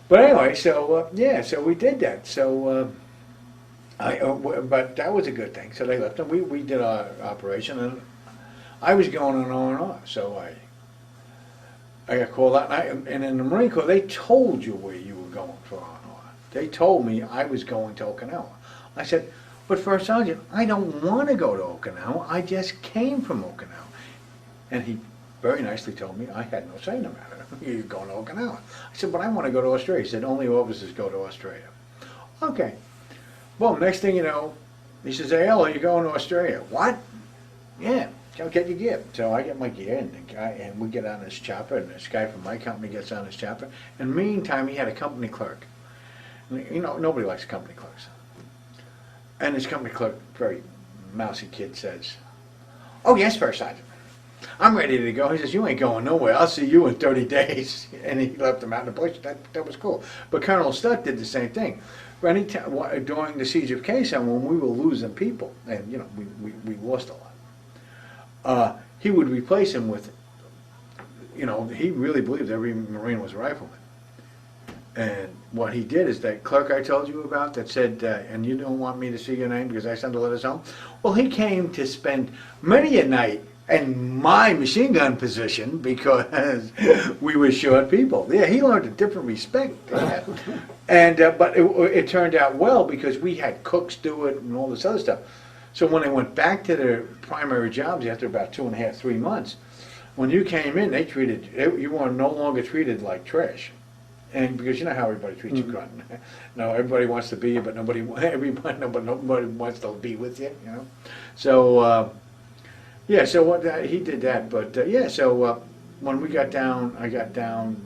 But anyway, so yeah, so we did that. So, but that was a good thing. So they left, and we did our operation, and I was going on R&R, so I got called out, and in the Marine Corps, they told you where you were going for R&R. They told me I was going to Okinawa. I said, but First Sergeant, I don't want to go to Okinawa. I just came from Okinawa. And he very nicely told me I had no say in the matter. You're going to Okinawa. I said, but I want to go to Australia. He said, only officers go to Australia. Okay. Well, next thing you know, he says, Aiello, you're going to Australia. What? Yeah. Go get your gear. So I get my gear, and we get on this chopper, and this guy from my company gets on his chopper. And meantime, he had a company clerk. You know, nobody likes company clerks. And this company clerk, very mousy kid, says, "Oh yes, First Sergeant, I'm ready to go." He says, "You ain't going nowhere. I'll see you in 30 days." And he left him out in the bush. That was cool. But Colonel Stuck did the same thing. During the siege of Quezon, when we were losing people, and you know, we lost a lot, he would replace him with, you know, he really believed every Marine was a rifleman. And what he did is that clerk I told you about that said, "And you don't want me to see your name because I send the letters home?" Well, he came to spend many a night in my machine gun position because we were short people. Yeah, he learned a different respect. Yeah. And but it turned out well because we had cooks do it and all this other stuff. So when they went back to their primary jobs after about 2.5, 3 months, when you came in, they treated you were no longer treated like trash. And because you know how everybody treats you, Grunt. No, everybody wants to be you, but nobody wants to be with you. You know, so yeah. So he did that, but yeah. So when we got down, I got down,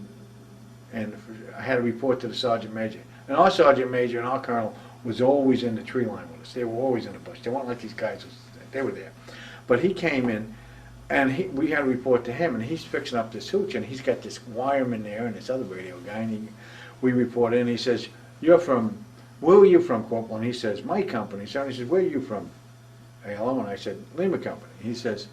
and I had to report to the sergeant major. And our sergeant major and our colonel was always in the tree line with us. They were always in the bush. They weren't like these guys. They were there, but he came in. And we had to report to him, and he's fixing up this hooch, and he's got this wireman there and this other radio guy, and we report in, and he says, "You're from, where are you from, Corporal?" And he says, "My company." So he says, "Where are you from?" Aiello, and I said, "Lima company." He says,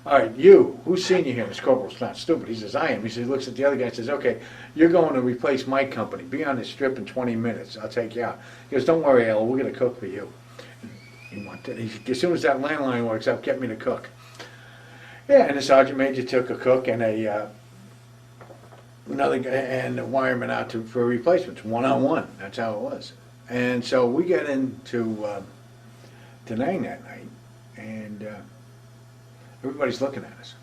"All right, you, who's senior here?" And this corporal's not stupid. He says, "I am." He says, he looks at the other guy and says, "Okay, you're going to replace my company. Be on this strip in 20 minutes. I'll take you out." He goes, "Don't worry, Aiello, we're going to cook for you." As soon as that landline works out, get me to cook. Yeah, and the sergeant major took a cook and another guy and a wireman out for replacements, 1-on-1. That's how it was. And so we get into Da Nang that night, and everybody's looking at us.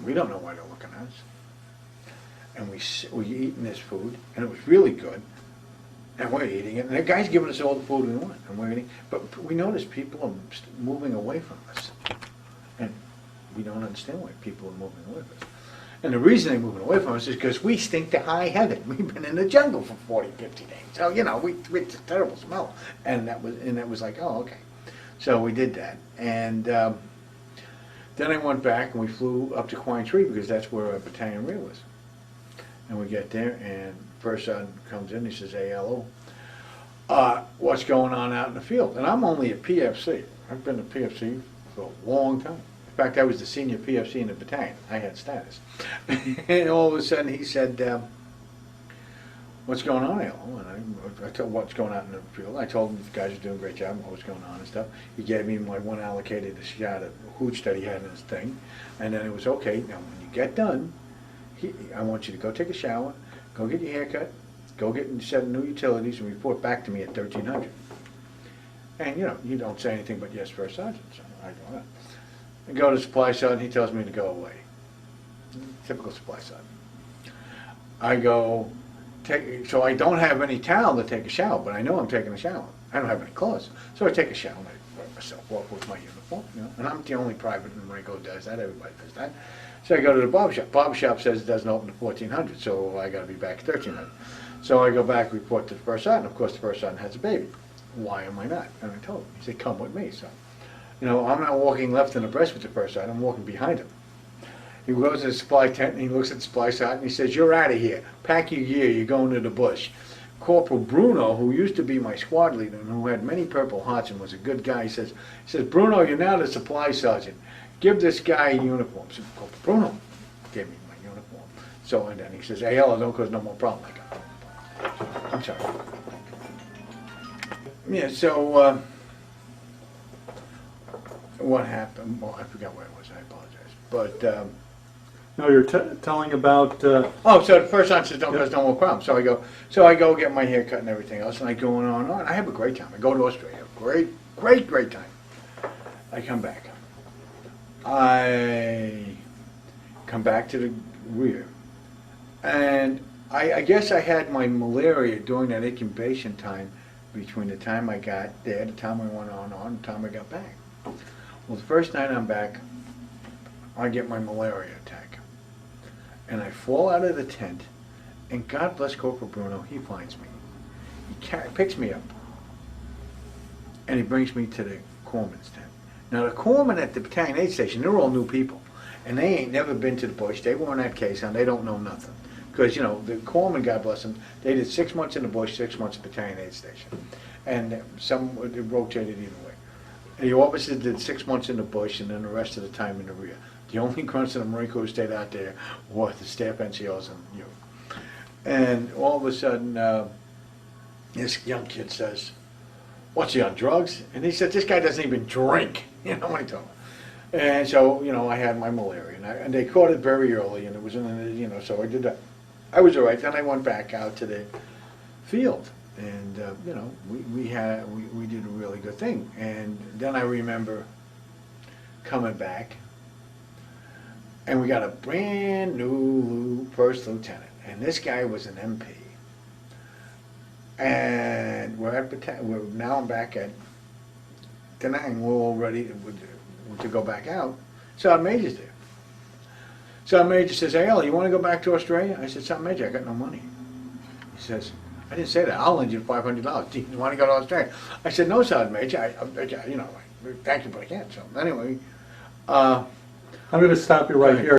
We don't know why they're looking at us. And we eating this food, and it was really good. And we're eating it, and the guy's giving us all the food we want, and we're eating. But we notice people are moving away from us. And we don't understand why people are moving away from us. And the reason they're moving away from us is because we stink to high heaven. We've been in the jungle for 40, 50 days. So, you know, it's a terrible smell. And that was like, oh, okay. So we did that. And then I went back and we flew up to Quine Tree because that's where our battalion rear was. And we get there, and first sergeant comes in, he says, "Aiello, what's going on out in the field?" And I'm only a PFC. I've been a PFC for a long time. In fact, I was the senior PFC in the battalion. I had status. And all of a sudden he said, "What's going on, Aiello?" And I told what's going on in the field. I told him the guys are doing a great job and what was going on and stuff. He gave me my one allocated shot of hooch that he had in his thing. And then it was, okay, now when you get done, I want you to go take a shower, go get your hair cut, go get and set new utilities, and report back to me at 1300. And you know, you don't say anything but yes, First Sergeant. So I go up. I go to the supply sergeant, he tells me to go away. Typical supply sergeant. I go, so I don't have any towel to take a shower, but I know I'm taking a shower. I don't have any clothes. So I take a shower and I wipe myself off with my uniform, you know, and I'm the only private in the Marine Corps who does that, everybody does that. So I go to the barber shop. Barber shop says it doesn't open at 1400, so I got to be back at 1300. So I go back, report to the first sergeant. Of course, the first sergeant has a baby. Why am I not? And I told him. He said, "Come with me." So, you know, I'm not walking left and abreast with the first sergeant. I'm walking behind him. He goes to the supply tent and he looks at the supply sergeant and he says, "You're out of here. Pack your gear. You're going to the bush." Corporal Bruno, who used to be my squad leader and who had many Purple Hearts and was a good guy, he says, "Bruno, you're now the supply sergeant. Give this guy a uniform." So Corporal Bruno gave me my uniform. So, and then he says, "Aiello, don't cause no more problem." I go, "I'm sorry." Yeah, so what happened? Well, I forgot where I was. I apologize. But No, you're telling about. oh, so the first sergeant says, "Don't cause no more problem." So I go get my hair cut and everything else, and I go on and on. I have a great time. I go to Australia. Great time. I come back. I come back to the rear, and I guess I had my malaria during that incubation time between the time I got there, the time I went on, the time I got back. Well, the first night I'm back, I get my malaria attack, and I fall out of the tent, and God bless Corporal Bruno, he finds me. picks me up, and he brings me to the corpsman's tent. Now the corpsmen at the battalion aid station, they're all new people, and they ain't never been to the bush. They weren't at Quezon. They don't know nothing. Because, you know, the corpsmen, God bless them, they did 6 months in the bush, 6 months at battalion aid station. And some rotated either way. The officers did 6 months in the bush and then the rest of the time in the rear. The only grunts in the Marine Corps who stayed out there were the staff NCOs and you. And all of a sudden, this young kid says, "What's he on, drugs?" And he said, "This guy doesn't even drink." You know what he told me. And so, you know, I had my malaria, and they caught it very early, and it was in the, you know, so I did that. I was all right. Then I went back out to the field, and you know, we did a really good thing. And then I remember coming back, and we got a brand new first lieutenant, and this guy was an MP. And now I'm back at Da Nang. We're all ready to go back out. Sergeant Major's there. Sergeant Major says, "Aiello, you want to go back to Australia?" I said, "Sergeant Major, I got no money." He says, "I didn't say that. I'll lend you $500. Do you want to go to Australia?" I said, "No, Sergeant Major. You know, thank you, but I can't." So anyway, I'm going to stop you right here.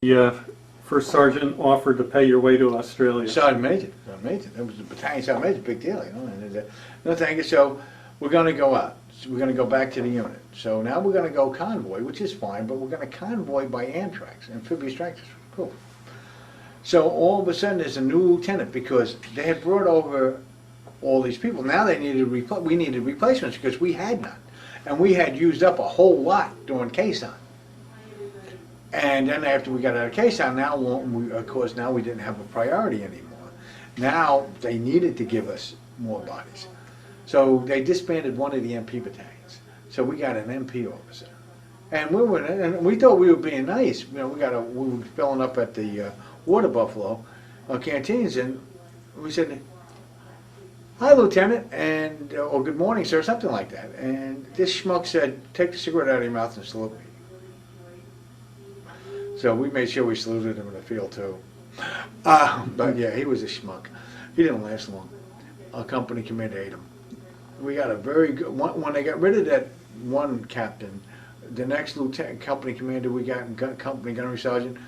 The first sergeant offered to pay your way to Australia. Sergeant Major. That was the battalion Sergeant Major, big deal, you know. And no, thank you. So we're going to go out. So we're going to go back to the unit. So now we're going to go convoy, which is fine, but we're going to convoy by Amtrak, amphibious tractors. Cool. So all of a sudden there's a new lieutenant because they had brought over all these people. Now they needed we needed replacements because we had none, and we had used up a whole lot during Quezon. And then after we got out of Quezon, now of course now we didn't have a priority anymore. Now they needed to give us more bodies, so they disbanded one of the MP battalions. So we got an MP officer, and we thought we were being nice. You know, we were filling up at the Water Buffalo canteens, and we said, "Hi, Lieutenant," and or "Good morning, sir," something like that. And this schmuck said, "Take the cigarette out of your mouth and salute me." So we made sure we saluted him in the field too. But yeah, he was a schmuck. He didn't last long. Our company commander ate him. We got a very good, when they got rid of that one captain, the next lieutenant company commander we got, company gunnery sergeant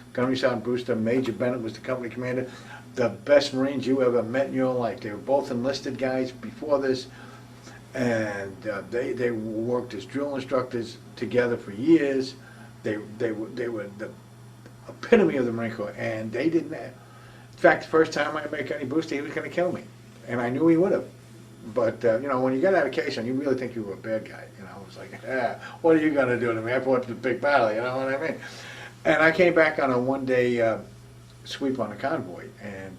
Brewster, Major Bennett was the company commander. The best Marines you ever met in your life. They were both enlisted guys before this, and they worked as drill instructors together for years. They were the epitome of the Marine Corps, and they didn't. In fact, the first time I met Gunny Brewster, he was going to kill me, and I knew he would have. But you know, when you got out of Quezon, you really think you were a bad guy. You know, it was like, what are you going to do to me? I fought the big battle. You know what I mean? And I came back on a one-day sweep on a convoy, and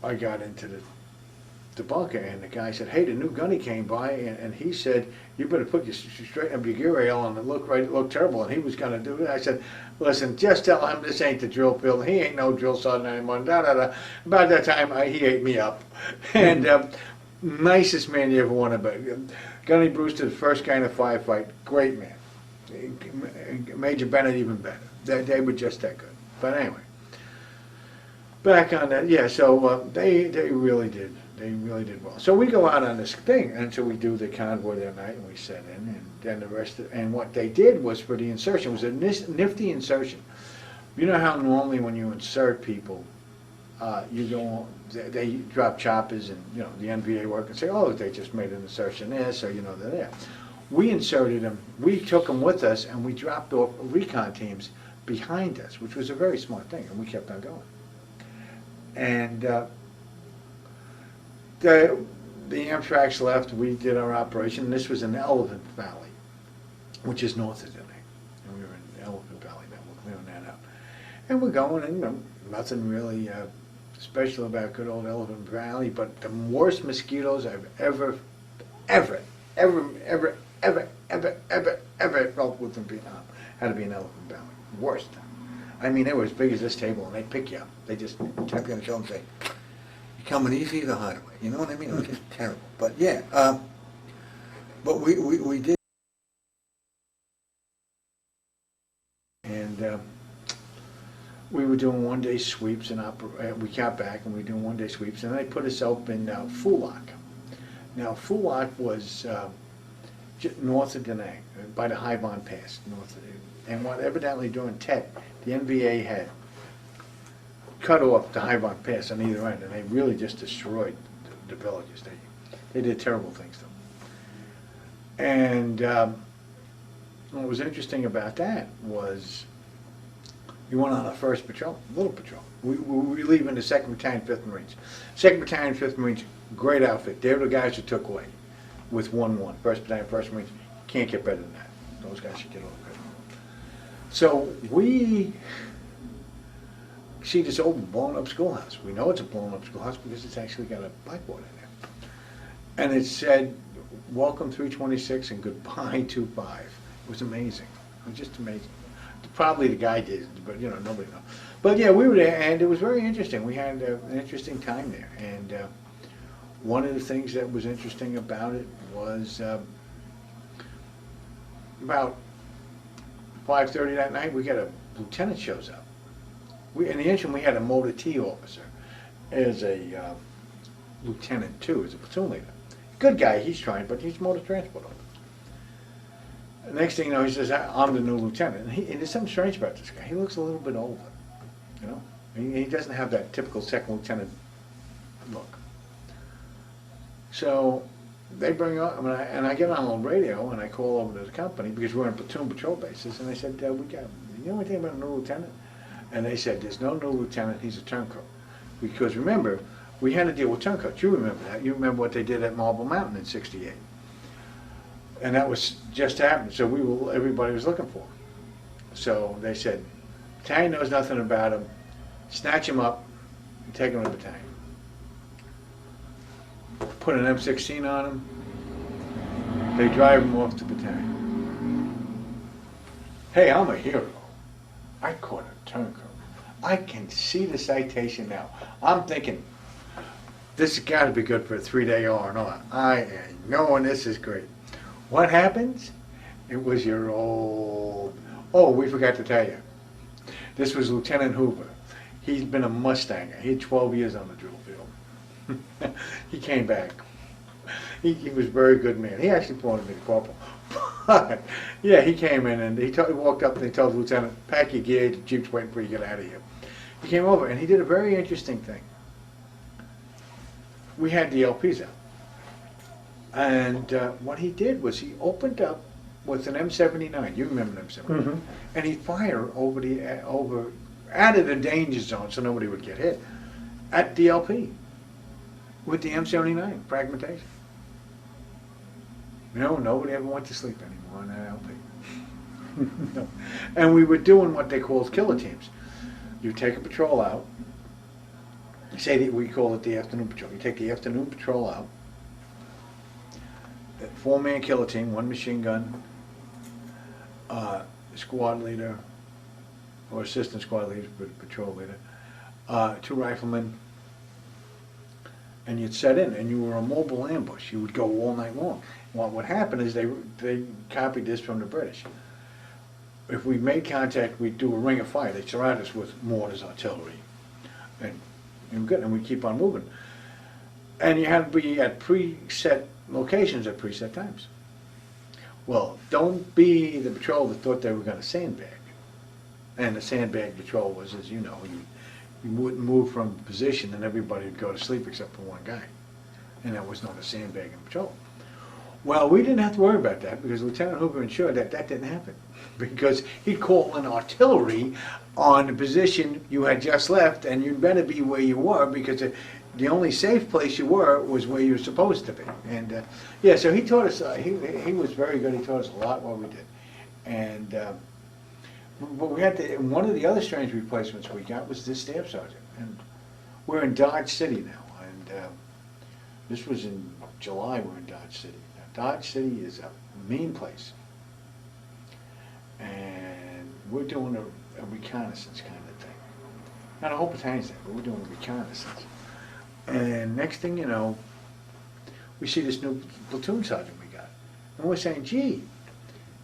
I got into the bunker, and the guy said, "Hey, the new gunny came by, and he said, you better straighten up your gear rail, and it looked terrible," and he was going to do it. I said, "Listen, just tell him this ain't the drill field. He ain't no drill sergeant anymore." About that time, he ate me up. And nicest man you ever want to be. Gunny Brewster, the first guy in a firefight, great man. Major Bennett, even better. They were just that good. But anyway, back on that, yeah, so they really did. They really did well. So we go out on this thing, and so we do the convoy that night, and we set in, and then the rest and what they did was for the insertion, it was a nifty insertion. You know how normally when you insert people, you go on, they drop choppers and, you know, the NVA work and say, "Oh, they just made an insertion there, so you know they're there." We inserted them, we took them with us, and we dropped off recon teams behind us, which was a very smart thing, and we kept on going. And the Amtrak's left, we did our operation, and this was in Elephant Valley, which is north of Da Nang. And we were in Elephant Valley, then we're clearing that out. And we're going, and you know, nothing really special about good old Elephant Valley, but the worst mosquitoes I've ever felt with them had to be in Elephant Valley. Worst. I mean, they were as big as this table, and they pick you up. They just tap you on the shoulder and say, becoming easy the hard way, you know what I mean? It was just terrible. But yeah, but we did. And we were doing one-day sweeps, and we got back and we were doing one-day sweeps, and they put us up in Fulak. Now, Fulak was north of Da Nang, by the Haibon Pass, and what evidently during Tet, the NVA had cut off the Haibon Pass on either end, and they really just destroyed the villages. They did terrible things to them. And what was interesting about that was we went on our first patrol, little patrol. We were leaving the 2nd Battalion, 5th Marines. 2nd Battalion, 5th Marines, great outfit. They were the guys who took away with 1-1. 1st Battalion, 1st Marines, can't get better than that. Those guys should get all the credit. So we see this old blown up schoolhouse. We know it's a blown up schoolhouse because it's actually got a blackboard in there. And it said, welcome 326 and goodbye 25. It was amazing. It was just amazing. Probably the guy did, but you know, nobody knows. But yeah, we were there, and it was very interesting. We had an interesting time there, and one of the things that was interesting about it was about 5:30 that night, we got a lieutenant shows up. In the interim, we had a Motor T officer as a lieutenant too, as a platoon leader. Good guy, he's trying, but he's motor transport officer. The next thing you know, he says, I'm the new lieutenant. And there's something strange about this guy. He looks a little bit older, you know? He doesn't have that typical second lieutenant look. So they bring up, and I get on the radio, and I call over to the company, because we're on platoon patrol basis, and I said, you know anything about a new lieutenant? And they said, there's no new lieutenant, he's a turncoat. Because remember, we had to deal with turncoats. You remember that. You remember what they did at Marble Mountain in '68. And that was just happened, so everybody was looking for him. So they said, battalion knows nothing about him, snatch him up and take him to the battalion. Put an M16 on him, they drive him off to battalion. Hey, I'm a hero. I caught a turncoat. I can see the citation now. I'm thinking, this has got to be good for a 3-day R&R. I am knowing this is great. What happens? It was your old... Oh, we forgot to tell you. This was Lieutenant Hoover. He's been a Mustanger. He had 12 years on the drill field. He came back. He was a very good man. He actually promoted me to corporal. But, yeah, he came in and he walked up and he told the lieutenant, pack your gear, the jeep's waiting for you to get out of here. He came over and he did a very interesting thing. We had the LPs out. And what he did was he opened up with an M79. You remember an M79? Mm-hmm. And he'd fire out of the danger zone so nobody would get hit at the LP with the M79 fragmentation. You know, nobody ever went to sleep anymore on that LP. No. And we were doing what they called killer teams. You take a patrol out. Say that we call it the afternoon patrol. You take the afternoon patrol out. 4-man killer team, 1 machine gun, squad leader, or assistant squad leader, patrol leader, 2 riflemen, and you'd set in, and you were a mobile ambush. You would go all night long. What would happen is they copied this from the British. If we made contact, we'd do a ring of fire. They'd surround us with mortars, artillery, and we keep on moving. And you had to be at preset locations at preset times. Well, don't be the patrol that thought they were going to sandbag. And the sandbag patrol was, as you know, you wouldn't move from position and everybody would go to sleep except for one guy. And that was not a sandbagging patrol. Well, we didn't have to worry about that because Lieutenant Hoover ensured that that didn't happen. Because he'd call in artillery on the position you had just left, and you'd better be where you were because the only safe place you were was where you were supposed to be. And yeah, so he taught us, he was very good. He taught us a lot what we did. And but we had to, one of the other strange replacements we got was this staff sergeant. And we're in Dodge City now. And this was in July, we're in Dodge City. Now, Dodge City is a mean place. And we're doing a reconnaissance kind of thing. Not a whole battalion's there, but we're doing a reconnaissance. And next thing you know, we see this new platoon sergeant we got. And we're saying, gee,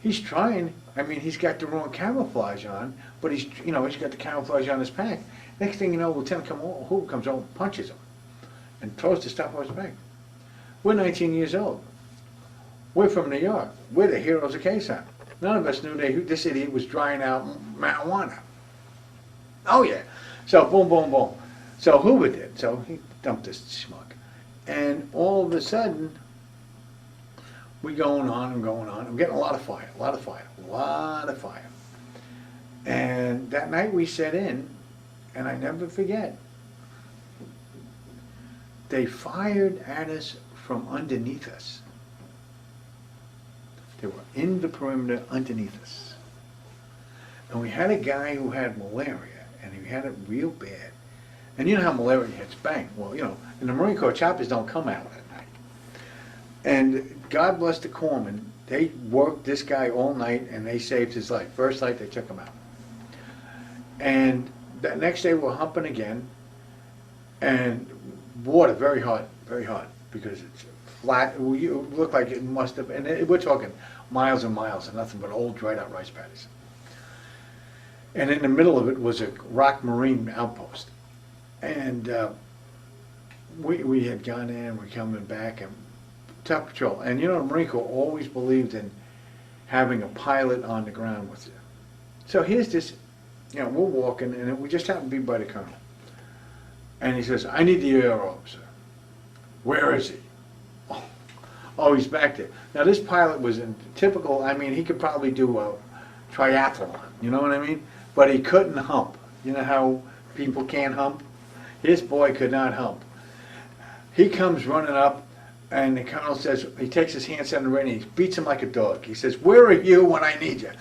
he's trying, I mean, he's got the wrong camouflage on, but he's got the camouflage on his pack. Next thing you know, Lieutenant Hoover comes over, punches him, and throws the stuff on his back. We're 19 years old. We're from New York. We're the heroes of Quezon. None of us knew this idiot was drying out marijuana. Oh yeah. So boom, boom, boom. So Hoover did. So he dumped this schmuck. And all of a sudden, we're going on and going on. I'm getting a lot of fire, a lot of fire, a lot of fire. And that night we set in, and I never forget, they fired at us from underneath us. They were in the perimeter underneath us. And we had a guy who had malaria, and he had it real bad. And you know how malaria hits, bang. Well, you know, in the Marine Corps, choppers don't come out at night. And God bless the corpsmen, they worked this guy all night, and they saved his life. First night, they took him out. And the next day, we're humping again, and water very hot, because it's flat. It looked like it must have, and we're talking miles and miles of nothing but old dried out rice paddies. And in the middle of it was a rock marine outpost. And we had gone in, we're coming back, and tough patrol. And you know, the Marine Corps always believed in having a pilot on the ground with you. So here's this, you know, we're walking, and we just happened to be by the colonel. And he says, I need the air officer. Where is he? Oh, he's back there. Now this pilot was in typical, I mean, he could probably do a triathlon, you know what I mean? But he couldn't hump. You know how people can't hump? This boy could not hump. He comes running up, and the colonel says, he takes his hands on the radio, and he beats him like a dog. He says, where are you when I need you?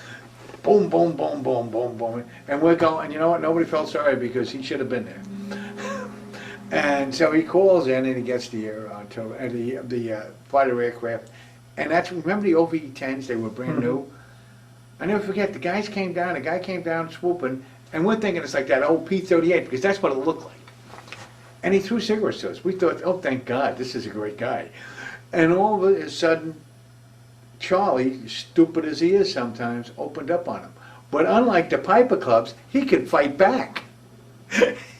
Boom, boom, boom, boom, boom, boom. And we're going, and you know what? Nobody felt sorry because he should have been there. And so he calls in, and he gets the fighter aircraft. And that's, remember the OV-10s, they were brand new? I never forget, the guy came down swooping, and we're thinking it's like that old P-38, because that's what it looked like. And he threw cigarettes to us. We thought, oh, thank God, this is a great guy. And all of a sudden, Charlie, stupid as he is sometimes, opened up on him. But unlike the Piper Cubs, he could fight back.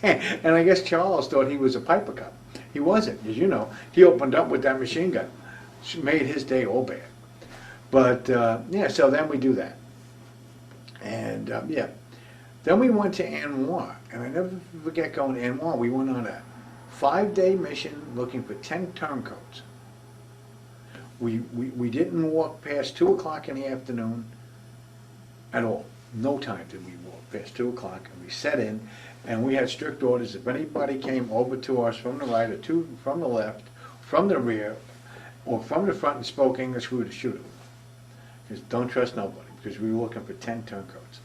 And I guess Charles thought he was a Piper Cub. He wasn't, as you know. He opened up with that machine gun. It made his day all bad. But, yeah, so then we do that. And, yeah. Then we went to Anwar, and I never forget going to Anwar. We went on a 5-day mission looking for 10 turncoats. We didn't walk past 2 o'clock in the afternoon at all. No time did we walk past 2 o'clock, and we set in, and we had strict orders. If anybody came over to us from the right or from the left, from the rear, or from the front and spoke English, we would shoot them. Because don't trust nobody, because we were looking for 10 turncoats.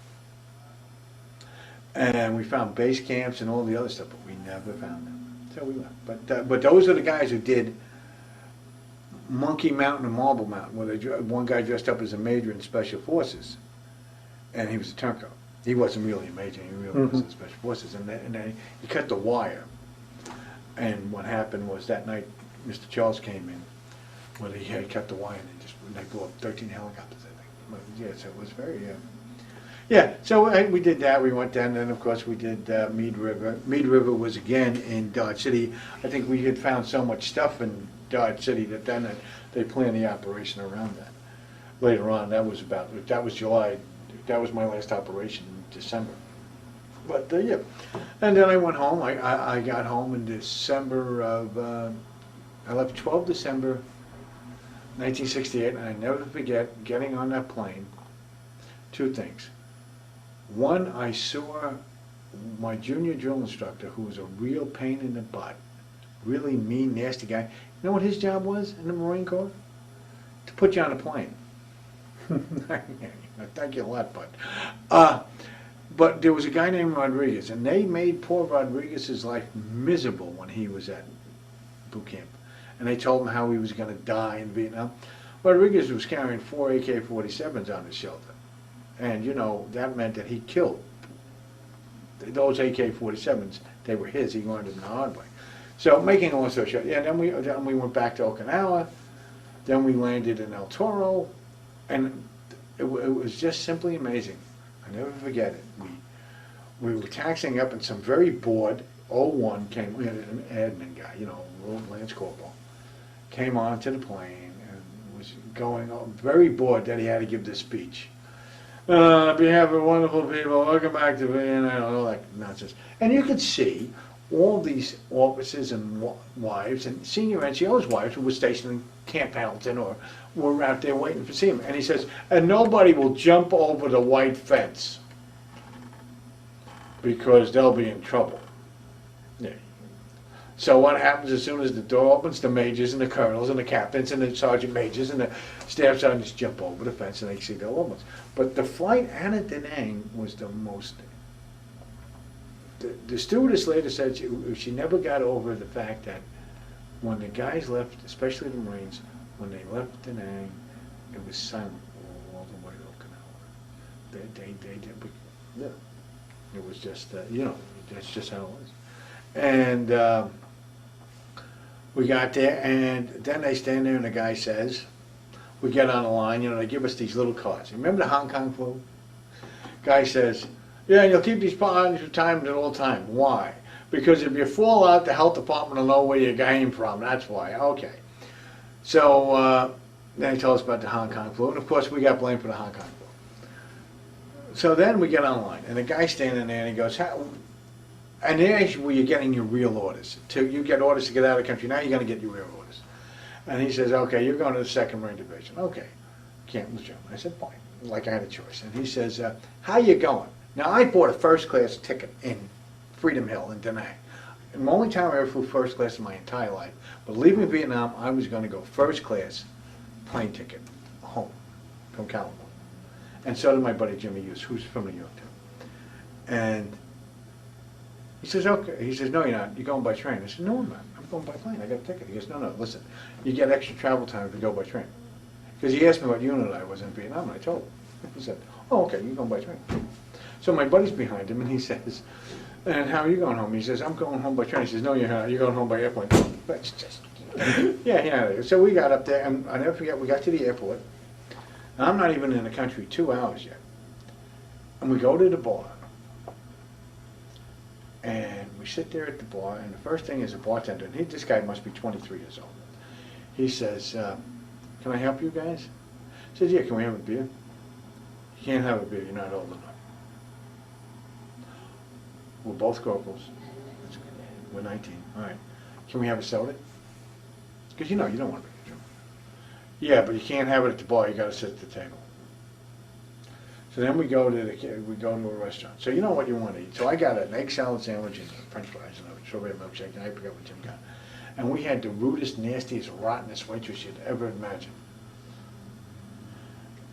And we found base camps and all the other stuff, but we never found them. So we left. But those are the guys who did Monkey Mountain and Marble Mountain, where one guy dressed up as a major in Special Forces, and he was a turncoat. He wasn't really a major, he really was in Special Forces. And then he cut the wire. And what happened was that night, Mr. Charles came in, where he had cut the wire, and they blew up 13 helicopters, I think. But yeah, so it was very... Yeah, so we did that. We went down, and then of course we did Mead River. Mead River was again in Dodge City. I think we had found so much stuff in Dodge City that then they planned the operation around that. Later on, that was July. That was my last operation in December. But yeah, and then I went home. I got home in December of. I left 12 December 1968, and I never forget getting on that plane. 2 things. One, I saw my junior drill instructor, who was a real pain in the butt, really mean, nasty guy. You know what his job was in the Marine Corps? To put you on a plane. Thank you a lot, bud. But there was a guy named Rodriguez, and they made poor Rodriguez's life miserable when he was at boot camp. And they told him how he was going to die in Vietnam. Rodriguez was carrying 4 AK-47s on his shoulder. And, you know, that meant that he killed. Those AK-47s, they were his. He learned them the hard way. So making a long story short, yeah, then we went back to Okinawa, then we landed in El Toro, and it was just simply amazing. I never forget it. We were taxiing up, and some very bored 01 came, we had an admin guy, you know, a little Lance Corporal, came onto the plane and was going on, very bored that he had to give this speech. On behalf of wonderful people, welcome back to Vienna, and all that nonsense. And you could see all these officers and wives and senior NCO's wives who were stationed in Camp Pendleton or were out there waiting to see him. And he says, and nobody will jump over the white fence because they'll be in trouble. Yeah. So what happens as soon as the door opens? The majors and the colonels and the captains and the sergeant majors and the staff sergeants jump over the fence and they see the loved ones. But the flight out of Da Nang was the most. The stewardess later said she never got over the fact that when the guys left, especially the Marines, when they left Da Nang, it was silent all the way to Okinawa. They did. Yeah. It was just, you know, that's just how it was. And we got there, and then they stand there, and the guy says, we get on the line, you know, they give us these little cards. Remember the Hong Kong flu? Guy says, yeah, you'll keep these cards timed at all time. Why? Because if you fall out, the health department will know where you came from. That's why. Okay. So then he told us about the Hong Kong flu, and of course we got blamed for the Hong Kong flu. So then we get online, and the guy's standing there, and he goes, and there's where you're getting your real orders. You get orders to get out of the country. Now you're going to get your real orders. And he says, okay, you're going to the 2nd Marine Division. Okay, Canton, Germany. I said, fine, like I had a choice. And he says, how you going? Now, I bought a first-class ticket in Freedom Hill in Da Nang. And the only time I ever flew first class in my entire life. But leaving Vietnam, I was going to go first class plane ticket home from California. And so did my buddy Jimmy Hughes, who's from New York, too. And he says, okay. He says, no, you're not. You're going by train. I said, no, I'm not. I'm going by plane. I got a ticket. He goes, no, listen. You get extra travel time if you go by train. Because he asked me what unit I was in Vietnam, and I told him. He said, oh, okay, you're going by train. So my buddy's behind him, and he says, and how are you going home? He says, I'm going home by train. He says, no, you're not. You're going home by airplane. That's just, yeah. So we got up there, and I never forget, we got to the airport. And I'm not even in the country 2 hours yet. And we go to the bar. And we sit there at the bar, and the first thing is a bartender, and this guy must be 23 years old. He says, can I help you guys? He says, yeah, can we have a beer? You can't have a beer, you're not old enough. We're both corporals. We're 19. All right. Can we have a soda? Because you know you don't want to be drunk. Yeah, but you can't have it at the bar. You got to sit at the table. So then we go to a restaurant. So you know what you want to eat. So I got an egg salad sandwich and French fries and a strawberry milkshake. And I forgot what Jim got. And we had the rudest, nastiest, rottenest waitress you'd ever imagine.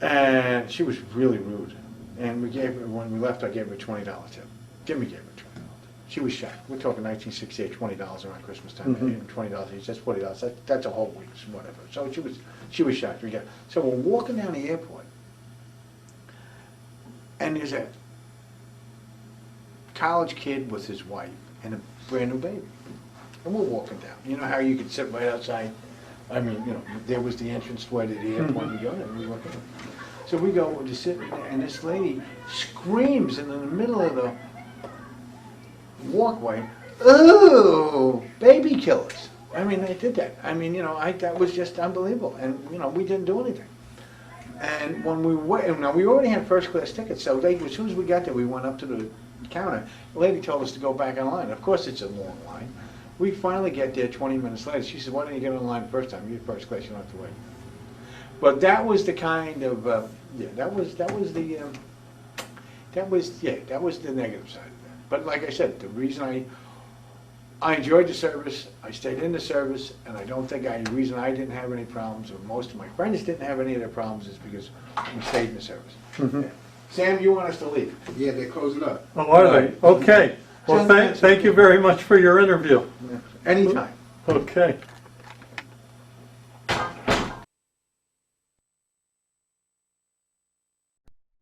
And she was really rude. And we gave her, when we left, I gave her a $20 tip. Jimmy gave her a $20 tip. She was shocked. We're talking 1968, $20 around Christmas time. $20 each, that's $40. That's a whole week's whatever. So she was shocked. So we're walking down the airport, and there's a college kid with his wife and a brand new baby. And we're walking down. You know how you could sit right outside? I mean, you know, there was the entrance way to the airport. We go there, and we walk in. So we go to sit, and this lady screams in the middle of the walkway, "Oh, baby killers!" I mean, they did that. I mean, you know, that was just unbelievable. And you know, we didn't do anything. And when we went, now we already had first class tickets, so as soon as we got there, we went up to the counter. The lady told us to go back online. Of course, it's a long line. We finally get there 20 minutes later. She said, "Why didn't you get online the first time? You're first class. You don't have to wait." But that was the kind of that was the negative side of that. But like I said, the reason I enjoyed the service, I stayed in the service, and I don't think the reason I didn't have any problems, or most of my friends didn't have any of their problems, is because we stayed in the service. Yeah. Sam, you want us to leave? Yeah, they're closing up. Oh, are they? Okay. Well, thank you very much for your interview. Anytime. Okay.